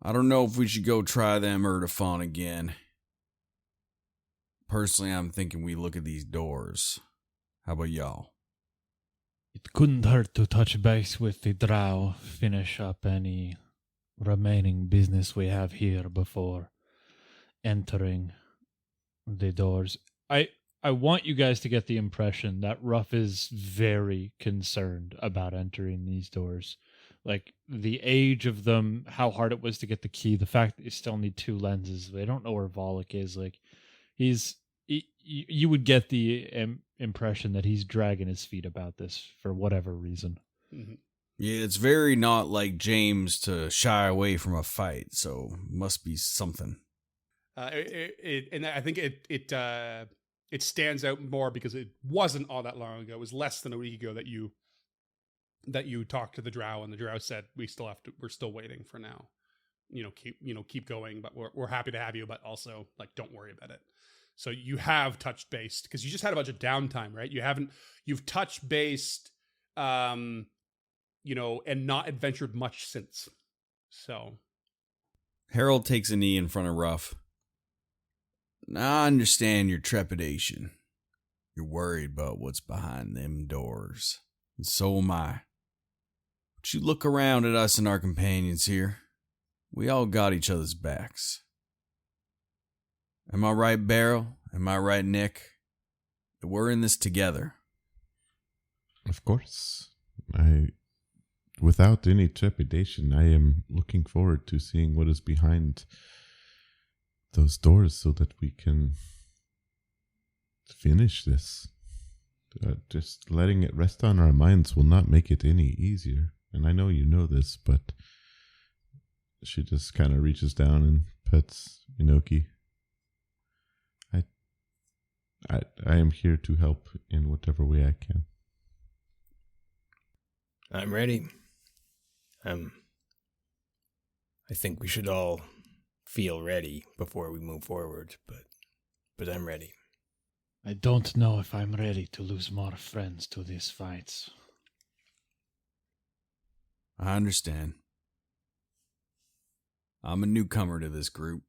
I don't know if we should go try them Erdifon again. Personally, I'm thinking we look at these doors. How about y'all? It couldn't hurt to touch base with the Drow, finish up any remaining business we have here before entering the doors. I want you guys to get the impression that Ruff is very concerned about entering these doors. Like, the age of them, how hard it was to get the key, the fact that you still need 2 lenses, they don't know where Volok is. Like, you would get the impression that he's dragging his feet about this for whatever reason. Mm-hmm. Yeah, it's very not like James to shy away from a fight, so must be something. And I think it it stands out more because it wasn't all that long ago. It was less than a week ago that you talked to the drow, and the drow said we're still waiting for now. Keep going, but we're happy to have you, but also like don't worry about it. So you have touched base because you just had a bunch of downtime, right? You've touched based, and not adventured much since. So Harold takes a knee in front of Ruff. I understand your trepidation. You're worried about what's behind them doors. And so am I. But you look around at us and our companions here. We all got each other's backs. Am I right, Barrow? Am I right, Nick? We're in this together. Of course. Without any trepidation, I am looking forward to seeing what is behind those doors so that we can finish this. Just letting it rest on our minds will not make it any easier. And I know you know this, but she just kind of reaches down and pets Inoki. I am here to help in whatever way I can. I'm ready. I think we should all feel ready before we move forward, but I'm ready. I don't know if I'm ready to lose more friends to these fights. I understand. I'm a newcomer to this group,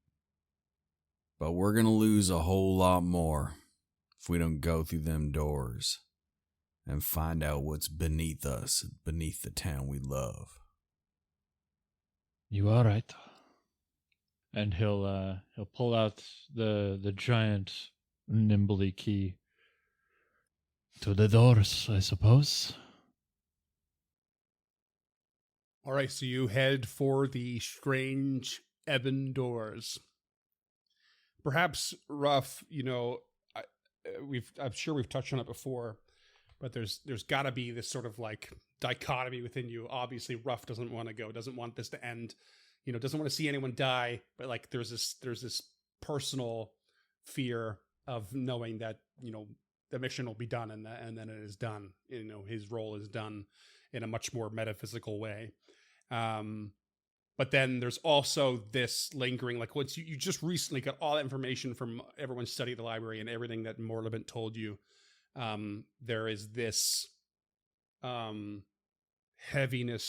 but we're gonna lose a whole lot more if we don't go through them doors and find out what's beneath us, beneath the town we love. You are right. And he'll pull out the giant nimbly key to the doors, I suppose. all right, so you head for the strange ebon doors. Perhaps Ruff, I'm sure we've touched on it before, but there's got to be this sort of like dichotomy within you. Obviously, Ruff doesn't want to go, doesn't want this to end, doesn't want to see anyone die. But like, there's this personal fear of knowing that the mission will be done, and then it is done. His role is done in a much more metaphysical way. But then there's also this lingering, like once you just recently got all that information from everyone's study at the library and everything that Morlebent told you. There is this heaviness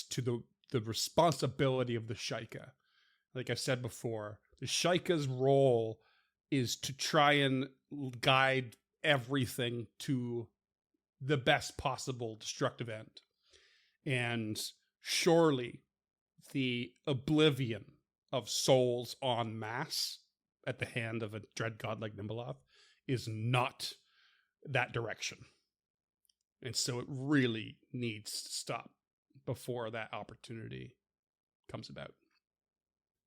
to the responsibility of the Shaika. Like I said before, the Shaika's role is to try and guide everything to the best possible destructive end. And surely the oblivion of souls en masse at the hand of a dread god like Nimbalov is not that direction. And so it really needs to stop before that opportunity comes about.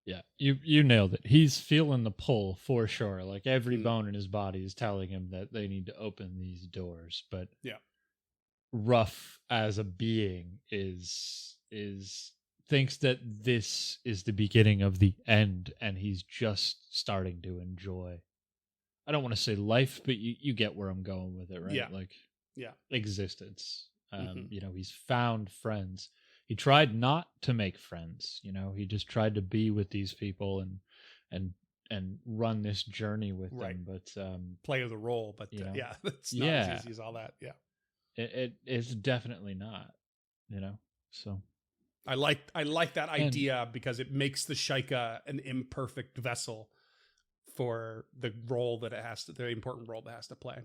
Yeah, you nailed it. He's feeling the pull for sure. Like every bone in his body is telling him that they need to open these doors. But yeah, Ruff as a being is thinks that this is the beginning of the end, and he's just starting to enjoy. I don't want to say life, but you get where I'm going with it, right? Yeah. Like, yeah, existence. He's found friends. He tried not to make friends. He just tried to be with these people and run this journey with them. But play the role, but yeah, it's not as easy as all that. Yeah, it's definitely not. So I like that idea because it makes the Shaika an imperfect vessel for the role that it has to, the important role that has to play.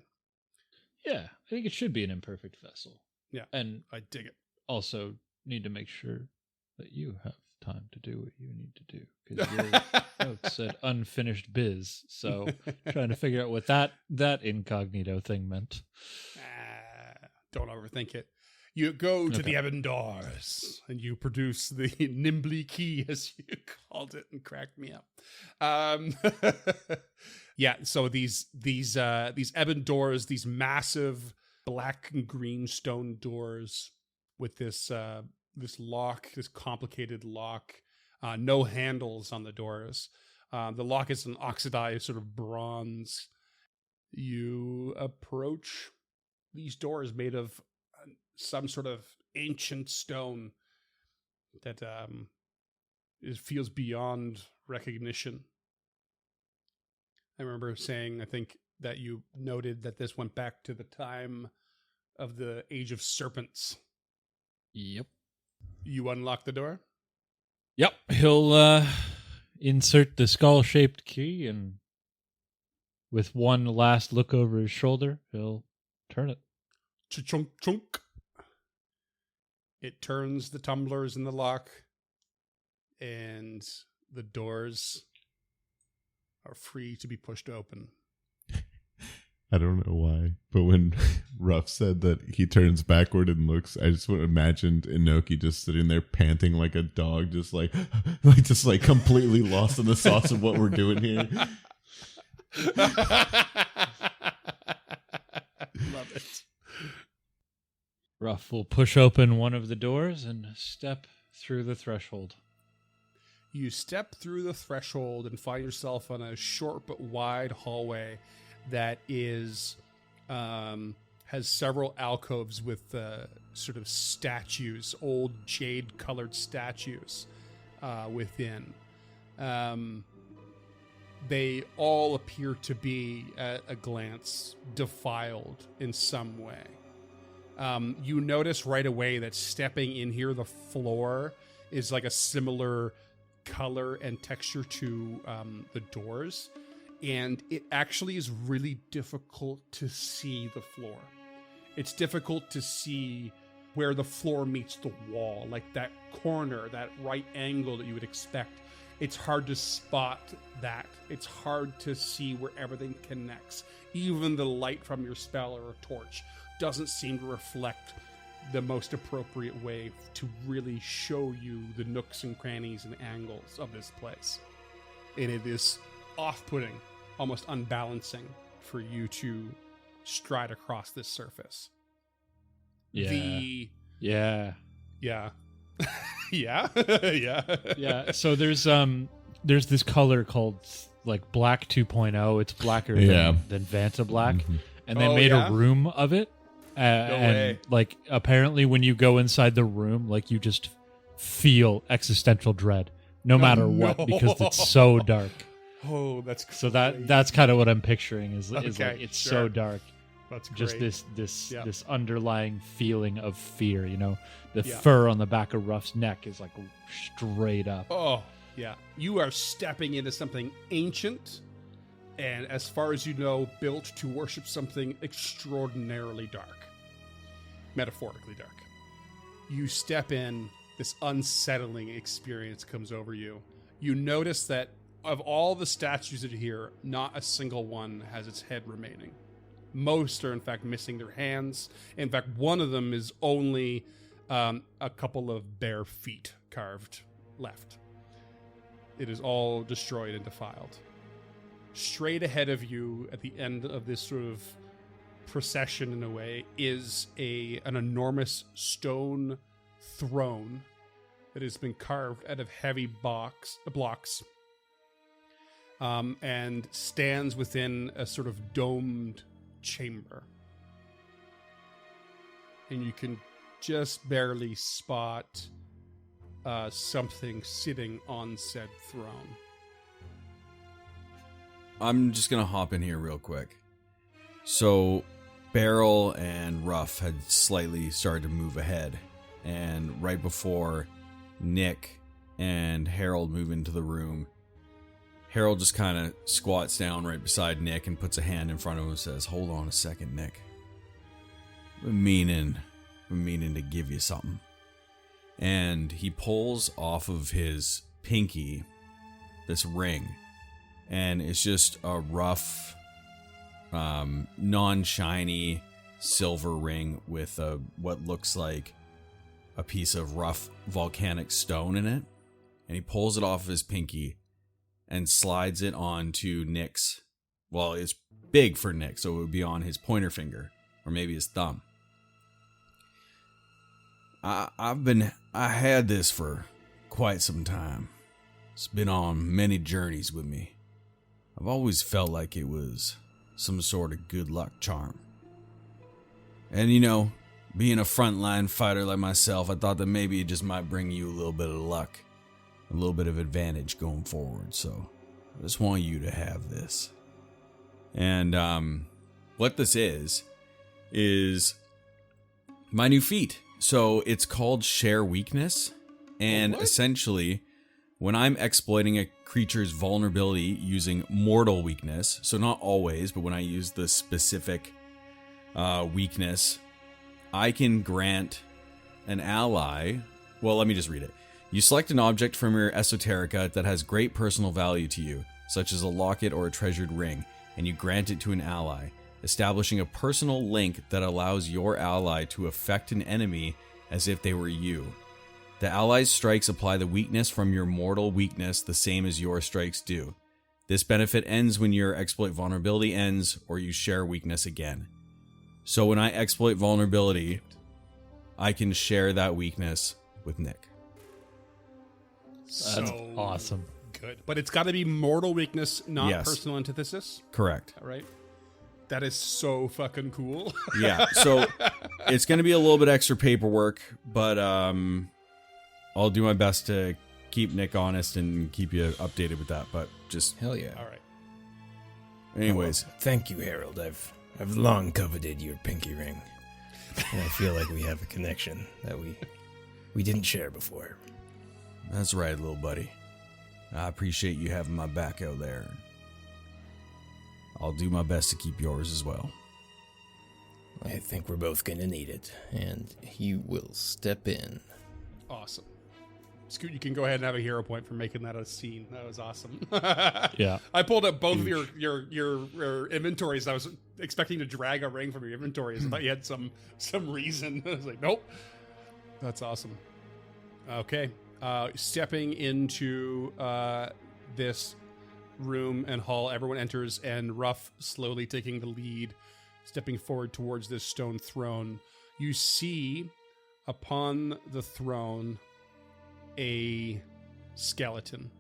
Yeah, I think it should be an imperfect vessel. Yeah, and I dig it. Also, need to make sure that you have time to do what you need to do because your notes said unfinished biz. So trying to figure out what that incognito thing meant. Don't overthink it. You go to the ebon doors and you produce the nimbly key, as you called it, and cracked me up. Yeah, so these ebon doors, these massive black and green stone doors with this complicated lock, no handles on the doors. The lock is an oxidized sort of bronze. You approach these doors made of some sort of ancient stone that it feels beyond recognition. I remember saying, I think, that you noted that this went back to the time of the Age of Serpents. Yep. You unlock the door? Yep. He'll insert the skull-shaped key, and with one last look over his shoulder, he'll turn it. Chunk chunk. It turns the tumblers in the lock, and the doors are free to be pushed open. I don't know why, but when Ruff said that he turns backward and looks, I just imagined Inoki just sitting there panting like a dog, just like completely lost in the sauce of what we're doing here. Love it. Ruff will push open one of the doors and step through the threshold. You step through the threshold and find yourself on a short but wide hallway that is has several alcoves with sort of statues, old jade-colored statues within. They all appear to be, at a glance, defiled in some way. You notice right away that stepping in here, the floor is like a similar color and texture to the doors, and it actually is really difficult to see the floor. It's difficult to see where the floor meets the wall, like that corner, that right angle that you would expect. It's hard to spot that. It's hard to see where everything connects. Even the light from your spell or a torch doesn't seem to reflect the most appropriate way to really show you the nooks and crannies and angles of this place. And it is off-putting, almost unbalancing for you to stride across this surface. Yeah. Yeah. Yeah. Yeah. So there's this color called like Black 2.0. It's blacker than Vanta Black. Mm-hmm. And they made a room of it. And way. like apparently when you go inside the room, like you just feel existential dread no matter what, because it's so dark. Oh, that's So crazy. that's kind of what I'm picturing is like it's sure. so dark. That's great. Just Yeah. this underlying feeling of fear, you know. The Yeah. fur on the back of Ruff's neck is like straight up. Oh, yeah. You are stepping into something ancient and, as far as you know, built to worship something extraordinarily dark. Metaphorically dark. You step in, this unsettling experience comes over you. You notice that of all the statues that are here, not a single one has its head remaining. Most are, in fact, missing their hands. In fact, one of them is only a couple of bare feet carved left. It is all destroyed and defiled. Straight ahead of you, at the end of this sort of procession, in a way, is an enormous stone throne that has been carved out of heavy blocks, and stands within a sort of domed chamber. And you can just barely spot something sitting on said throne. I'm just going to hop in here real quick. So, Beryl and Ruff had slightly started to move ahead. And right before Nick and Harold move into the room, Harold just kind of squats down right beside Nick and puts a hand in front of him and says, "Hold on a second, Nick. I've been meaning to give you something." And he pulls off of his pinky this ring. And it's just a rough, non-shiny silver ring with what looks like a piece of rough volcanic stone in it. And he pulls it off of his pinky and slides it onto Nick's. Well, it's big for Nick, so it would be on his pointer finger or maybe his thumb. I had this for quite some time. It's been on many journeys with me. I've always felt like it was some sort of good luck charm. And you know, being a frontline fighter like myself, I thought that maybe it just might bring you a little bit of luck, a little bit of advantage going forward. So I just want you to have this. And what this is my new feat. So it's called Share Weakness. And essentially, when I'm exploiting a creature's vulnerability using mortal weakness, so not always, but when I use the specific weakness, I can grant an ally. Well, let me just read it. You select an object from your esoterica that has great personal value to you, such as a locket or a treasured ring, and you grant it to an ally, establishing a personal link that allows your ally to affect an enemy as if they were you. The ally's strikes apply the weakness from your mortal weakness the same as your strikes do. This benefit ends when your exploit vulnerability ends or you share weakness again. So when I exploit vulnerability, I can share that weakness with Nick. That's awesome. Good. But it's got to be mortal weakness, not Yes. personal antithesis. Correct. All right. That is so fucking cool. Yeah, so it's going to be a little bit extra paperwork, but I'll do my best to keep Nick honest and keep you updated with that. But just, Hell yeah. All right. anyways, Thank you, Harold. I've long coveted your pinky ring, and I feel like we have a connection that we didn't share before. that's right, little buddy. I appreciate you having my back out there. I'll do my best to keep yours as well. I think we're both gonna need it, and he will step in. Awesome. Scoot, you can go ahead and have a hero point for making that a scene. That was awesome. Yeah. I pulled up both of your inventories. I was expecting to drag a ring from your inventories. I thought you had some reason. I was like, nope. That's awesome. Okay. Stepping into this room and hall, everyone enters, and Ruff slowly taking the lead, stepping forward towards this stone throne. You see upon the throne a skeleton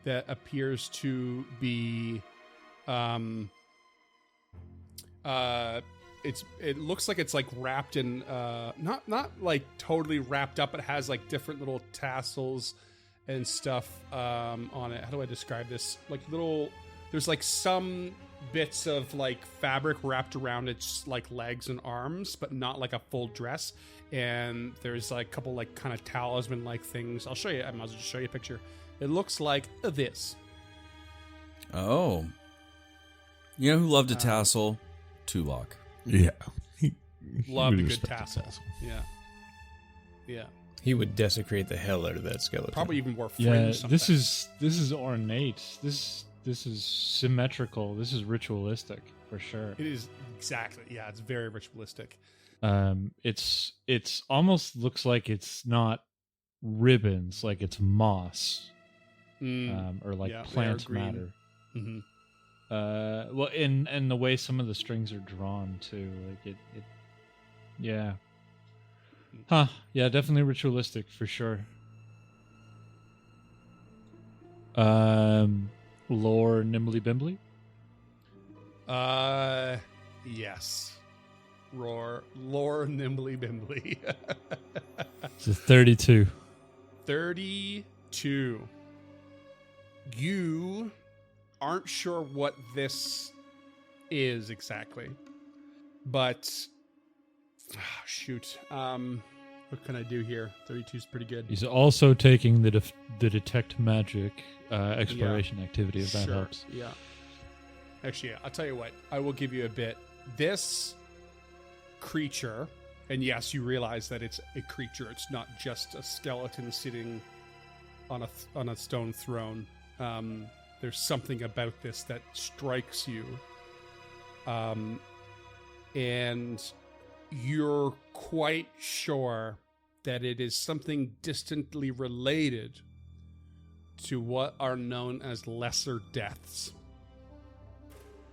that appears to be it looks like it's like wrapped in not like totally wrapped up. It has like different little tassels and stuff on it. How do I describe this? Like little, there's like some bits of like fabric wrapped around its like legs and arms, but not like a full dress. And there's like a couple like kind of talisman like things. I'll show you. I might as well just show you a picture. It looks like this. Oh. You know who loved a tassel? Tulok. Yeah. Love a We good respect tassel. Yeah. Yeah. He would desecrate the hell out of that skeleton. Probably even wore fringe. Yeah, sometimes. this is ornate. This is symmetrical. This is ritualistic for sure. It is exactly. Yeah, it's very ritualistic. It's almost looks like it's not ribbons, like it's moss, or like Yeah, they are plant green. matter. Mm-hmm. Well, and the way some of the strings are drawn too, like it yeah. Huh, yeah, definitely ritualistic for sure. Lore Nimbly Bimbly? Yes. Lore Nimbly Bimbly. It's a 32. 32. You aren't sure what this is exactly, but shoot. What can I do here? 32 is pretty good. He's also taking the detect magic exploration activity, if that Sure. helps. Yeah. Actually, yeah, I'll tell you what. I will give you a bit. This creature, and yes, you realize that it's a creature. It's not just a skeleton sitting on a stone throne. There's something about this that strikes you, and you're quite sure that it is something distantly related to what are known as lesser deaths,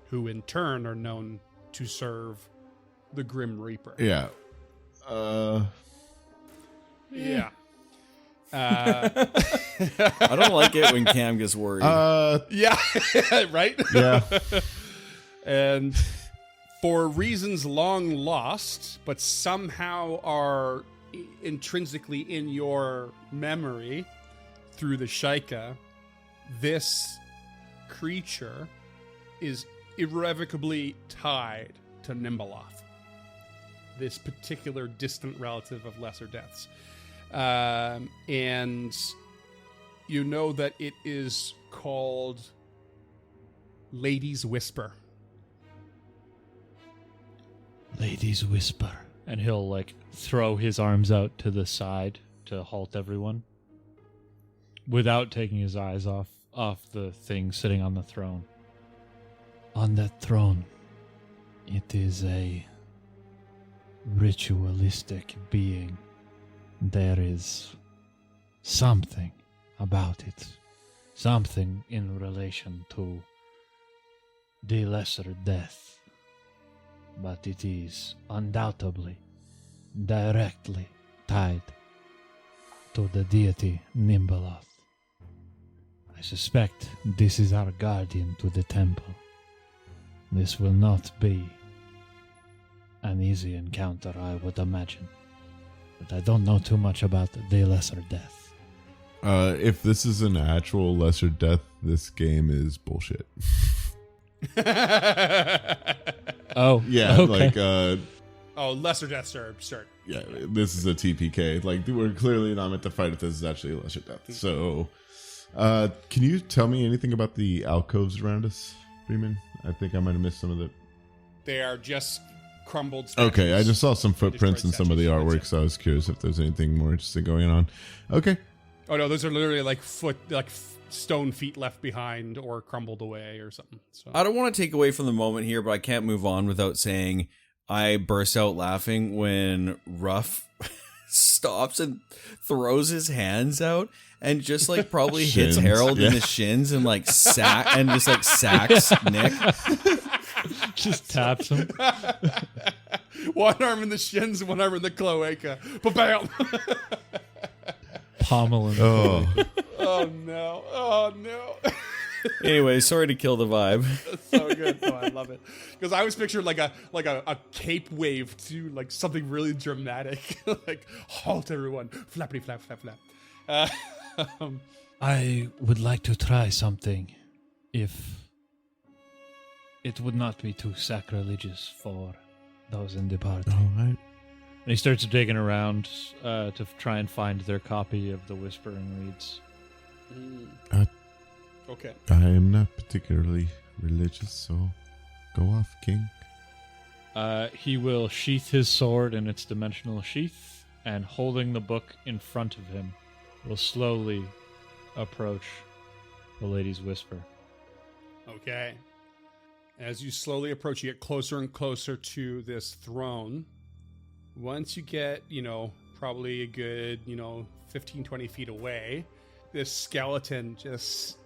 who in turn are known to serve the Grim Reaper. Yeah. Yeah. I don't like it when Cam gets worried. Yeah, right? Yeah. And for reasons long lost, but somehow are intrinsically in your memory through the Shaika, this creature is irrevocably tied to Nimbaloth, this particular distant relative of Lesser Deaths. And you know that it is called Lady's Whisper. Lady's Whisper. And he'll like throw his arms out to the side to halt everyone without taking his eyes off the thing sitting on the throne. On that throne, it is a ritualistic being. There is something about it. Something in relation to the Lesser Death. But it is undoubtedly directly tied to the deity Nimbaloth. I suspect this is our guardian to the temple. This will not be an easy encounter, I would imagine. But I don't know too much about the Lesser Death. If this is an actual Lesser Death, this game is bullshit. Oh, Yeah, okay. Oh, Lesser Death, sir. Yeah, this is a TPK. Like, we're clearly not meant to fight if this is actually a Lesser Death. So, can you tell me anything about the alcoves around us, Freeman? I think I might have missed some of it. They are just crumbled statues. Okay, I just saw some footprints in Destroyed some of the statues, artwork, that's it. so I was curious if there's anything more interesting going on. Okay. Oh no, those are literally like stone feet left behind or crumbled away or something. So I don't want to take away from the moment here, but I can't move on without saying I burst out laughing when Ruff stops and throws his hands out and just like probably hits Shins, Harold in yeah. the shins and like sacks Nick. Just taps him. one arm in the shins, one arm in the cloaca. Ba-bam! Pommeling. Oh, Oh no! Oh no! Anyway, sorry to kill the vibe. So good. Oh, I love it. Because I was picturing like a cape wave to like something really dramatic, like halt everyone, flappity flap flap flap. I would like to try something, if it would not be too sacrilegious for those in the party. all right. And he starts digging around to try and find their copy of the Whispering Reeds. Okay. I am not particularly religious, so go off, King. He will sheath his sword in its dimensional sheath, and holding the book in front of him, will slowly approach the Lady's Whisper. Okay. As you slowly approach, you get closer and closer to this throne. Once you get, probably a good, 15, 20 feet away, this skeleton just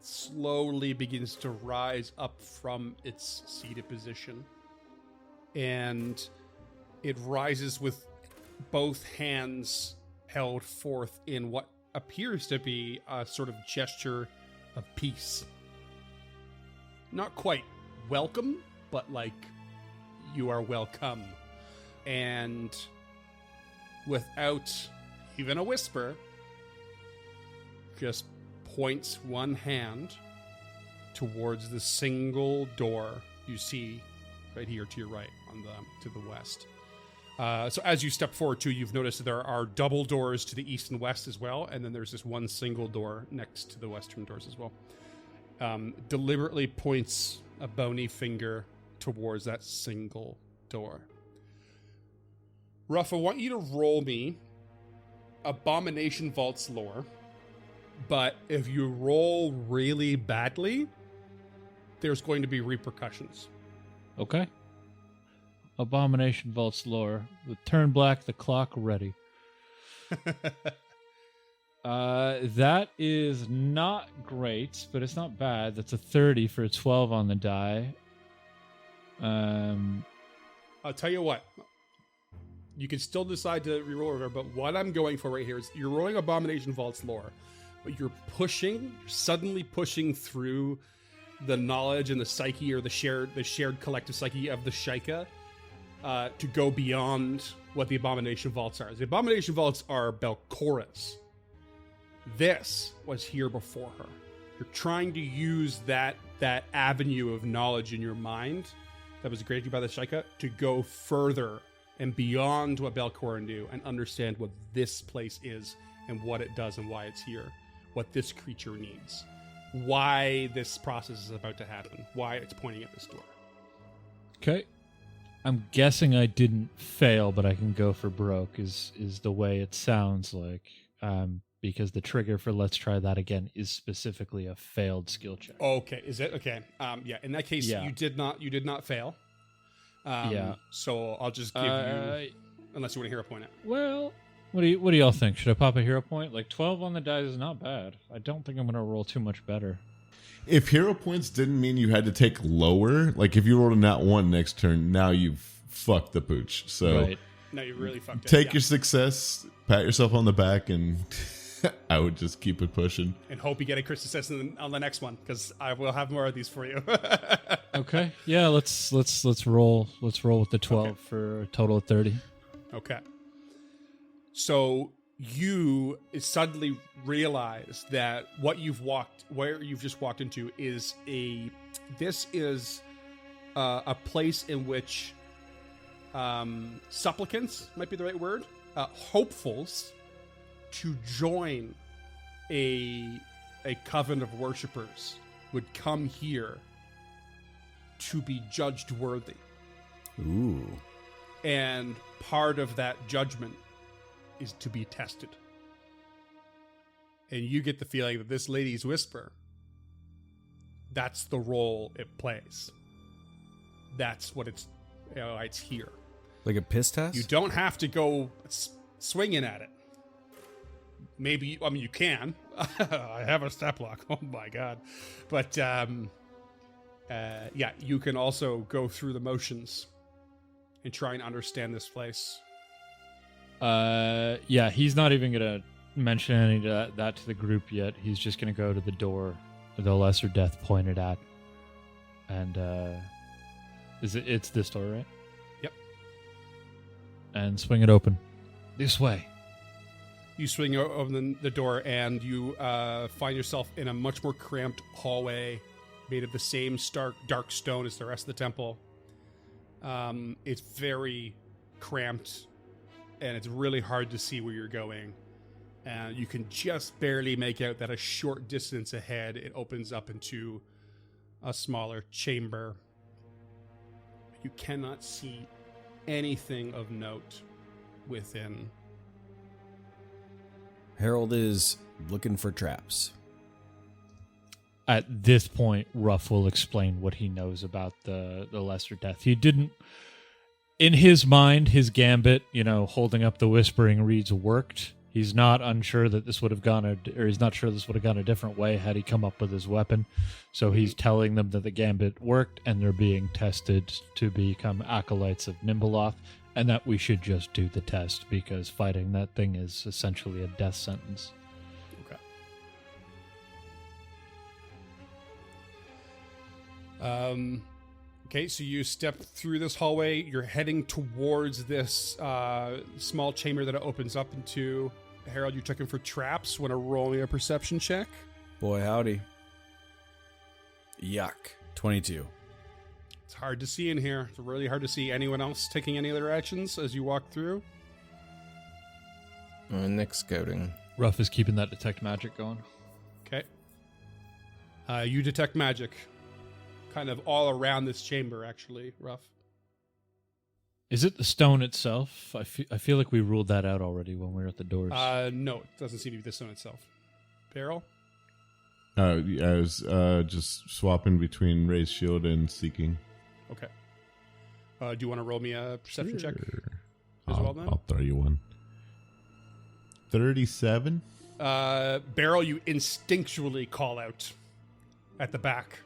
slowly begins to rise up from its seated position. And it rises with both hands held forth in what appears to be a sort of gesture of peace. Not quite welcome, but like you are welcome. And without even a whisper, just points one hand towards the single door you see right here to your right to the west. So as you step forward too, you've noticed that there are double doors to the east and west as well, and then there's this one single door next to the western doors as well. Deliberately points a bony finger towards that single door. Ruff, I want you to roll me Abomination Vault's lore, but if you roll really badly, there's going to be repercussions. Okay. Abomination Vault's lore. With Turn Black the Clock ready. That is not great, but it's not bad. That's a 30 for a 12 on the die. I'll tell you what. You can still decide to reroll it, but what I'm going for right here is you're rolling Abomination Vault's lore, but you're suddenly pushing through the knowledge and the psyche, or the shared collective psyche of the Shika, to go beyond what the Abomination Vaults are. The Abomination Vaults are Belcora's. This was here before her. You're trying to use that avenue of knowledge in your mind that was created by the Shika to go further and beyond what Belcora knew and understand what this place is and what it does and why it's here, what this creature needs, why this process is about to happen, why it's pointing at this door. Okay. I'm guessing I didn't fail, but I can go for broke is the way it sounds like. Because the trigger for let's try that again is specifically a failed skill check. Okay, is it? Okay. Yeah, in that case, you did not fail. Yeah. So I'll just give you, unless you want to hero point it. Well, what do y'all think? Should I pop a hero point? Like 12 on the dice is not bad. I don't think I'm going to roll too much better. If hero points didn't mean you had to take lower, like if you rolled a nat 1 next turn, now you've fucked the pooch. So Right. No, you really fucked it. take your success, pat yourself on the back, and I would just keep it pushing. And hope you get a crit success on the next one, because I will have more of these for you. Okay. Yeah, let's roll with the 12 for a total of 30. Okay. So you suddenly realize that where you've just walked into is a place in which supplicants might be the right word, hopefuls to join a coven of worshipers would come here to be judged worthy. Ooh. And part of that judgment is to be tested. And you get the feeling that this Lady's Whisper, that's the role it plays. That's what it's here. Like a piss test? You don't have to go swinging at it. Maybe, I mean, you can. I have a step lock. Oh my God. But, yeah, you can also go through the motions and try and understand this place. Yeah, he's not even gonna mention any of that to the group yet. He's just gonna go to the door the lesser death pointed at, and it's this door, right? Yep. And swing it open. This way. You swing open the door, and you find yourself in a much more cramped hallway made of the same stark, dark stone as the rest of the temple. It's very cramped, and it's really hard to see where you're going. And you can just barely make out that a short distance ahead, it opens up into a smaller chamber. You cannot see anything of note within. Harold is looking for traps. At this point, Ruff will explain what he knows about the lesser death. He didn't, in his mind, his gambit, holding up the whispering reeds worked. He's not unsure that this would have gone, or he's not sure this would have gone a different way had he come up with his weapon. So he's telling them that the gambit worked and they're being tested to become acolytes of Nimbleoth, and that we should just do the test because fighting that thing is essentially a death sentence. Okay. Okay, so you step through this hallway. You're heading towards this small chamber that it opens up into. Harold, you're checking for traps. Want to roll me a perception check? Boy, howdy. Yuck. 22. It's hard to see in here. It's really hard to see. Anyone else taking any other actions as you walk through? Nick scouting. Ruff is keeping that detect magic going. Okay. You detect magic. Kind of all around this chamber, actually, Ruff. Is it the stone itself? I feel like we ruled that out already when we were at the doors. No, it doesn't seem to be the stone itself. Beryl? I was just swapping between Ray's shield and seeking. Okay. Do you want to roll me a perception check? As I'll, well, then? I'll throw you one. 37? Beryl, you instinctually call out at the back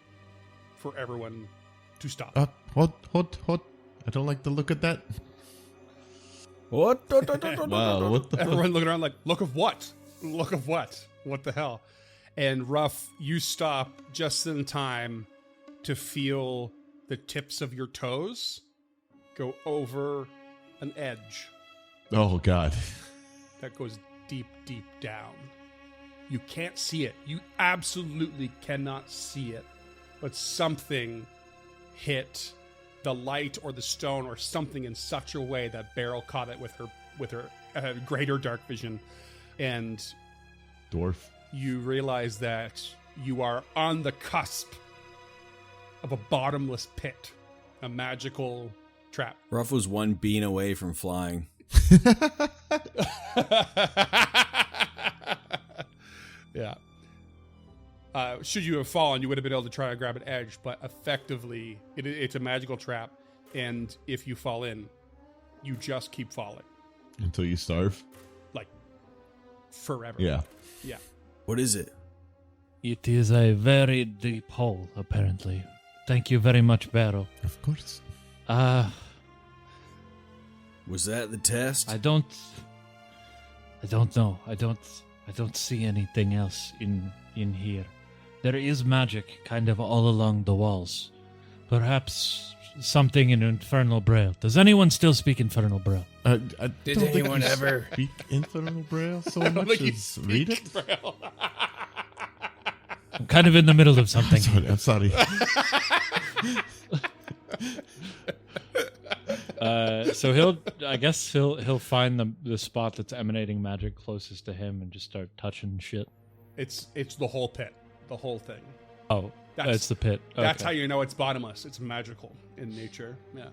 for everyone to stop. Hold. I don't like the look of that. What? Wow, what the Everyone looking around like, look of what? Look of what? What the hell? And Ruff, you stop just in time to feel the tips of your toes go over an edge Oh God. that goes deep, deep down. You can't see it. You absolutely cannot see it. But something hit the light or the stone or something in such a way that Beryl caught it with her greater dark vision, and Dwarf. you realize that you are on the cusp of a bottomless pit, a magical trap. Ruff was one bean away from flying. Yeah. Should you have fallen, you would have been able to try to grab an edge, but effectively, it's a magical trap, and if you fall in, you just keep falling, Until you starve. like, forever. Yeah. Yeah. What is it? It is a very deep hole, apparently. Thank you very much, Barrow. Of course. Was that the test? I don't know. I don't see anything else in here. There is magic kind of all along the walls. Perhaps something in Infernal Braille. Does anyone still speak Infernal Braille? Did anyone ever? speak Infernal Braille so I don't much think you as read it? speak Braille. I'm kind of in the middle of something. I'm sorry. So he'll find the spot that's emanating magic closest to him and just start touching shit. It's the whole pit, the whole thing. Oh, That's- that's the pit. That's Okay. how you know it's bottomless. It's magical in nature. Yeah.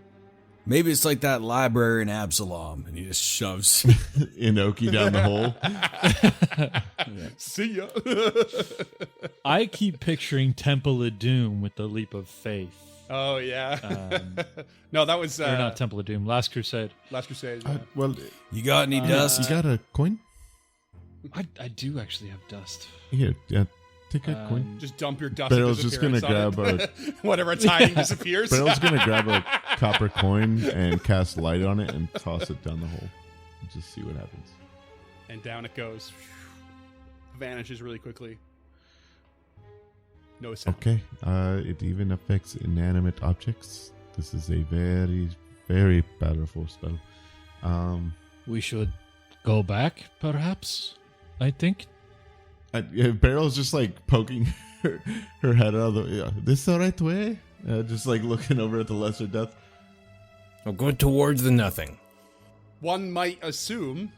Maybe it's like that library in Absalom, and he just shoves. Inoki down the hole. See ya. I keep picturing Temple of Doom with the Leap of Faith. Oh yeah. No, that was Or not Temple of Doom, Last Crusade. Last Crusade. Well, You got any dust? you got a coin? I do actually have dust. Here, yeah, take a coin. Just dump your dust. Beryl's just gonna disappearance on grab it. Whatever it's hiding disappears. Beryl's gonna grab a copper coin and cast light on it and toss it down the hole. And just see what happens. And down it goes. Vanishes really quickly. No sound. Okay, it even affects inanimate objects. This is a very, very powerful spell. We should go back, perhaps. I think. Beryl's just like poking her head out of the. Yeah, this is the right way. Just like looking over at the lesser death. I'll go towards the nothing. One might assume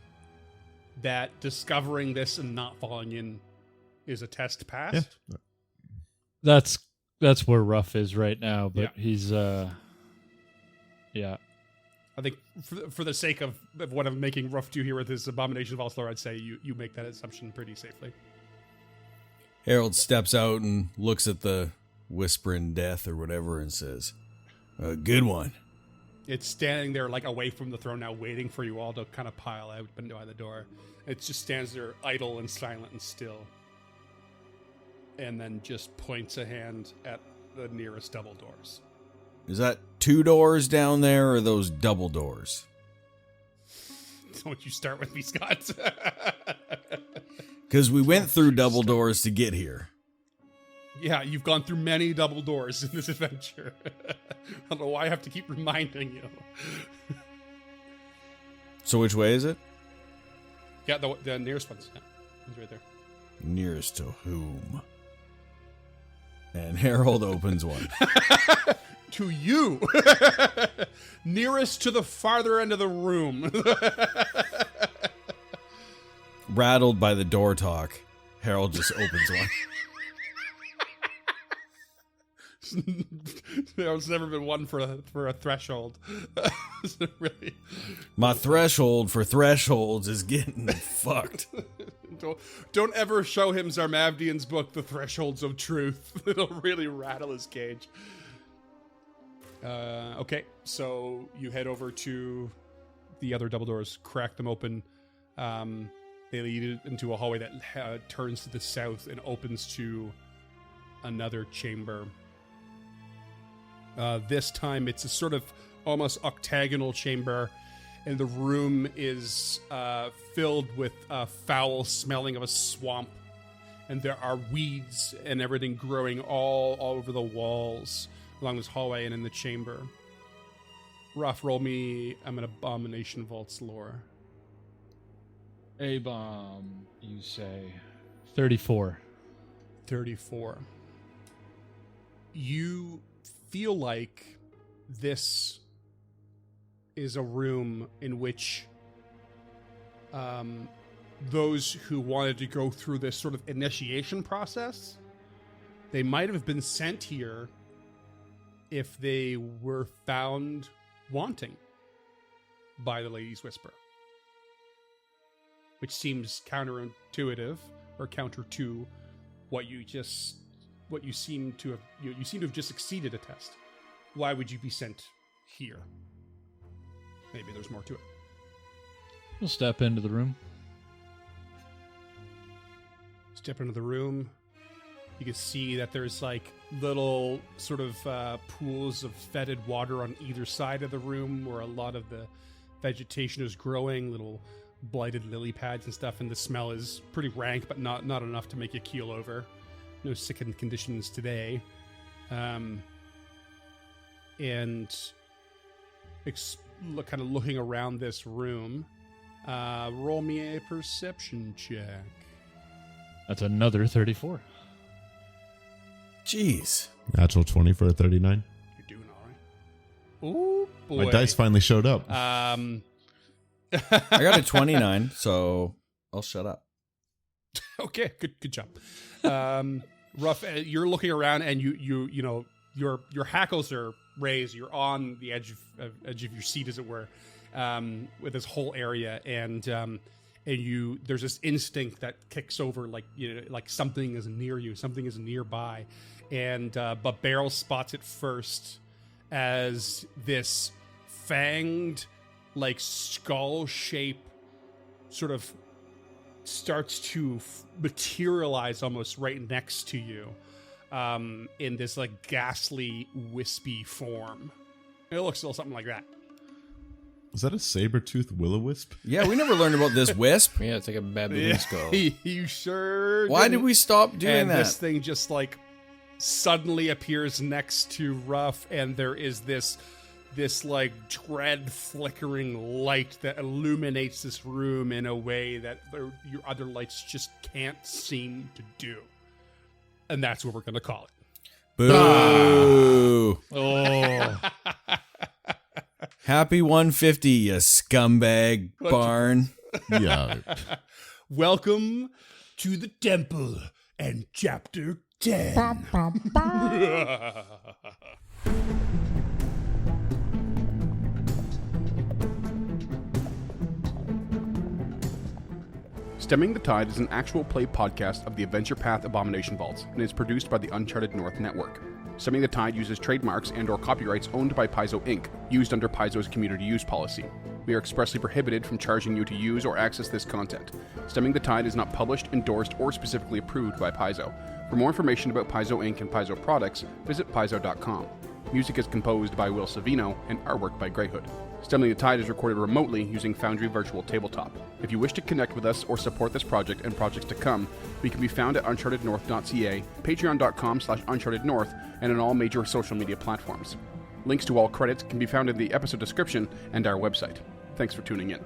that discovering this and not falling in is a test passed. Yeah. That's where Ruff is right now, but Yeah. he's yeah. I think for the sake of what I'm making Ruff do here with his Abomination of Valslore, I'd say you make that assumption pretty safely. Harold steps out and looks at the whispering death or whatever and says, "A good one." It's standing there like away from the throne now, waiting for you all to kind of pile out by the door. It just stands there idle and silent and still. And then just points a hand at the nearest double doors. Is that 2 doors down there or those double doors? Don't you start with me, Scott. Because we went through double doors to get here. Yeah, you've gone through many double doors in this adventure. I don't know why I have to keep reminding you. So which way is it? Yeah, the nearest one's it's right there. Nearest to whom? And Harold opens one. To you. Nearest to the farther end of the room. Rattled by the door talk, Harold just opens one. There's never been one for a threshold. Really. My threshold for thresholds is getting fucked. Don't ever show him Zarmavdian's book, The Thresholds of Truth. It'll really rattle his cage. Okay, so you head over to the other double doors, crack them open. They lead into a hallway that turns to the south and opens to another chamber. This time it's a sort of almost octagonal chamber, and the room is filled with foul smelling of a swamp and there are weeds and everything growing all over the walls along this hallway and in the chamber. Ruff, roll me an Abomination Vaults lore. A-bomb, you say. 34. 34. You feel like this is a room in which those who wanted to go through this sort of initiation process, they might have been sent here if they were found wanting by the Lady's Whisper, which seems counterintuitive or counter to what you seem to have just exceeded a test. Why would you be sent here? Maybe there's more to it. We'll step into the room. Step into the room. You can see that there's like little sort of pools of fetid water on either side of the room where a lot of the vegetation is growing, little blighted lily pads and stuff, and the smell is pretty rank, but not enough to make you keel over. No sickened conditions today. And kind of looking around this room, roll me a perception check. That's another 34. Jeez. Natural 20 for a 39. You're doing all right. Oh boy! My dice finally showed up. I got a 29, so I'll shut up. Okay, good job. Ruff, you're looking around, and you know your hackles are raised. You're on the edge of your seat, as it were, with this whole area, and there's this instinct that kicks over, like like something is near you, something is nearby, and but Beryl spots it first as this fanged, like skull shape, sort of starts to materialize almost right next to you, in this like ghastly, wispy form. It looks a little something like that. Was that a saber-toothed will-o-wisp? Yeah, we never learned about this wisp. Yeah, it's like a baboon skull. You sure? Why did didn't. we stop doing And that? this thing just like suddenly appears next to Ruff, and there is this like dread flickering light that illuminates this room in a way that your other lights just can't seem to do. And that's what we're going to call it. Boo! Oh. Happy 150, you scumbag barn. Yeah. Welcome to the temple and chapter 10. Stemming the Tide is an actual play podcast of the Adventure Path Abomination Vaults and is produced by the Uncharted North Network. Stemming the Tide uses trademarks and/or copyrights owned by Paizo Inc., used under Paizo's community use policy. We are expressly prohibited from charging you to use or access this content. Stemming the Tide is not published, endorsed, or specifically approved by Paizo. For more information about Paizo Inc. and Paizo products, visit paizo.com. Music is composed by Will Savino and artwork by Greyhood. Stemming the Tide is recorded remotely using Foundry Virtual Tabletop. If you wish to connect with us or support this project and projects to come, we can be found at unchartednorth.ca, patreon.com/unchartednorth, and on all major social media platforms. Links to all credits can be found in the episode description and our website. Thanks for tuning in.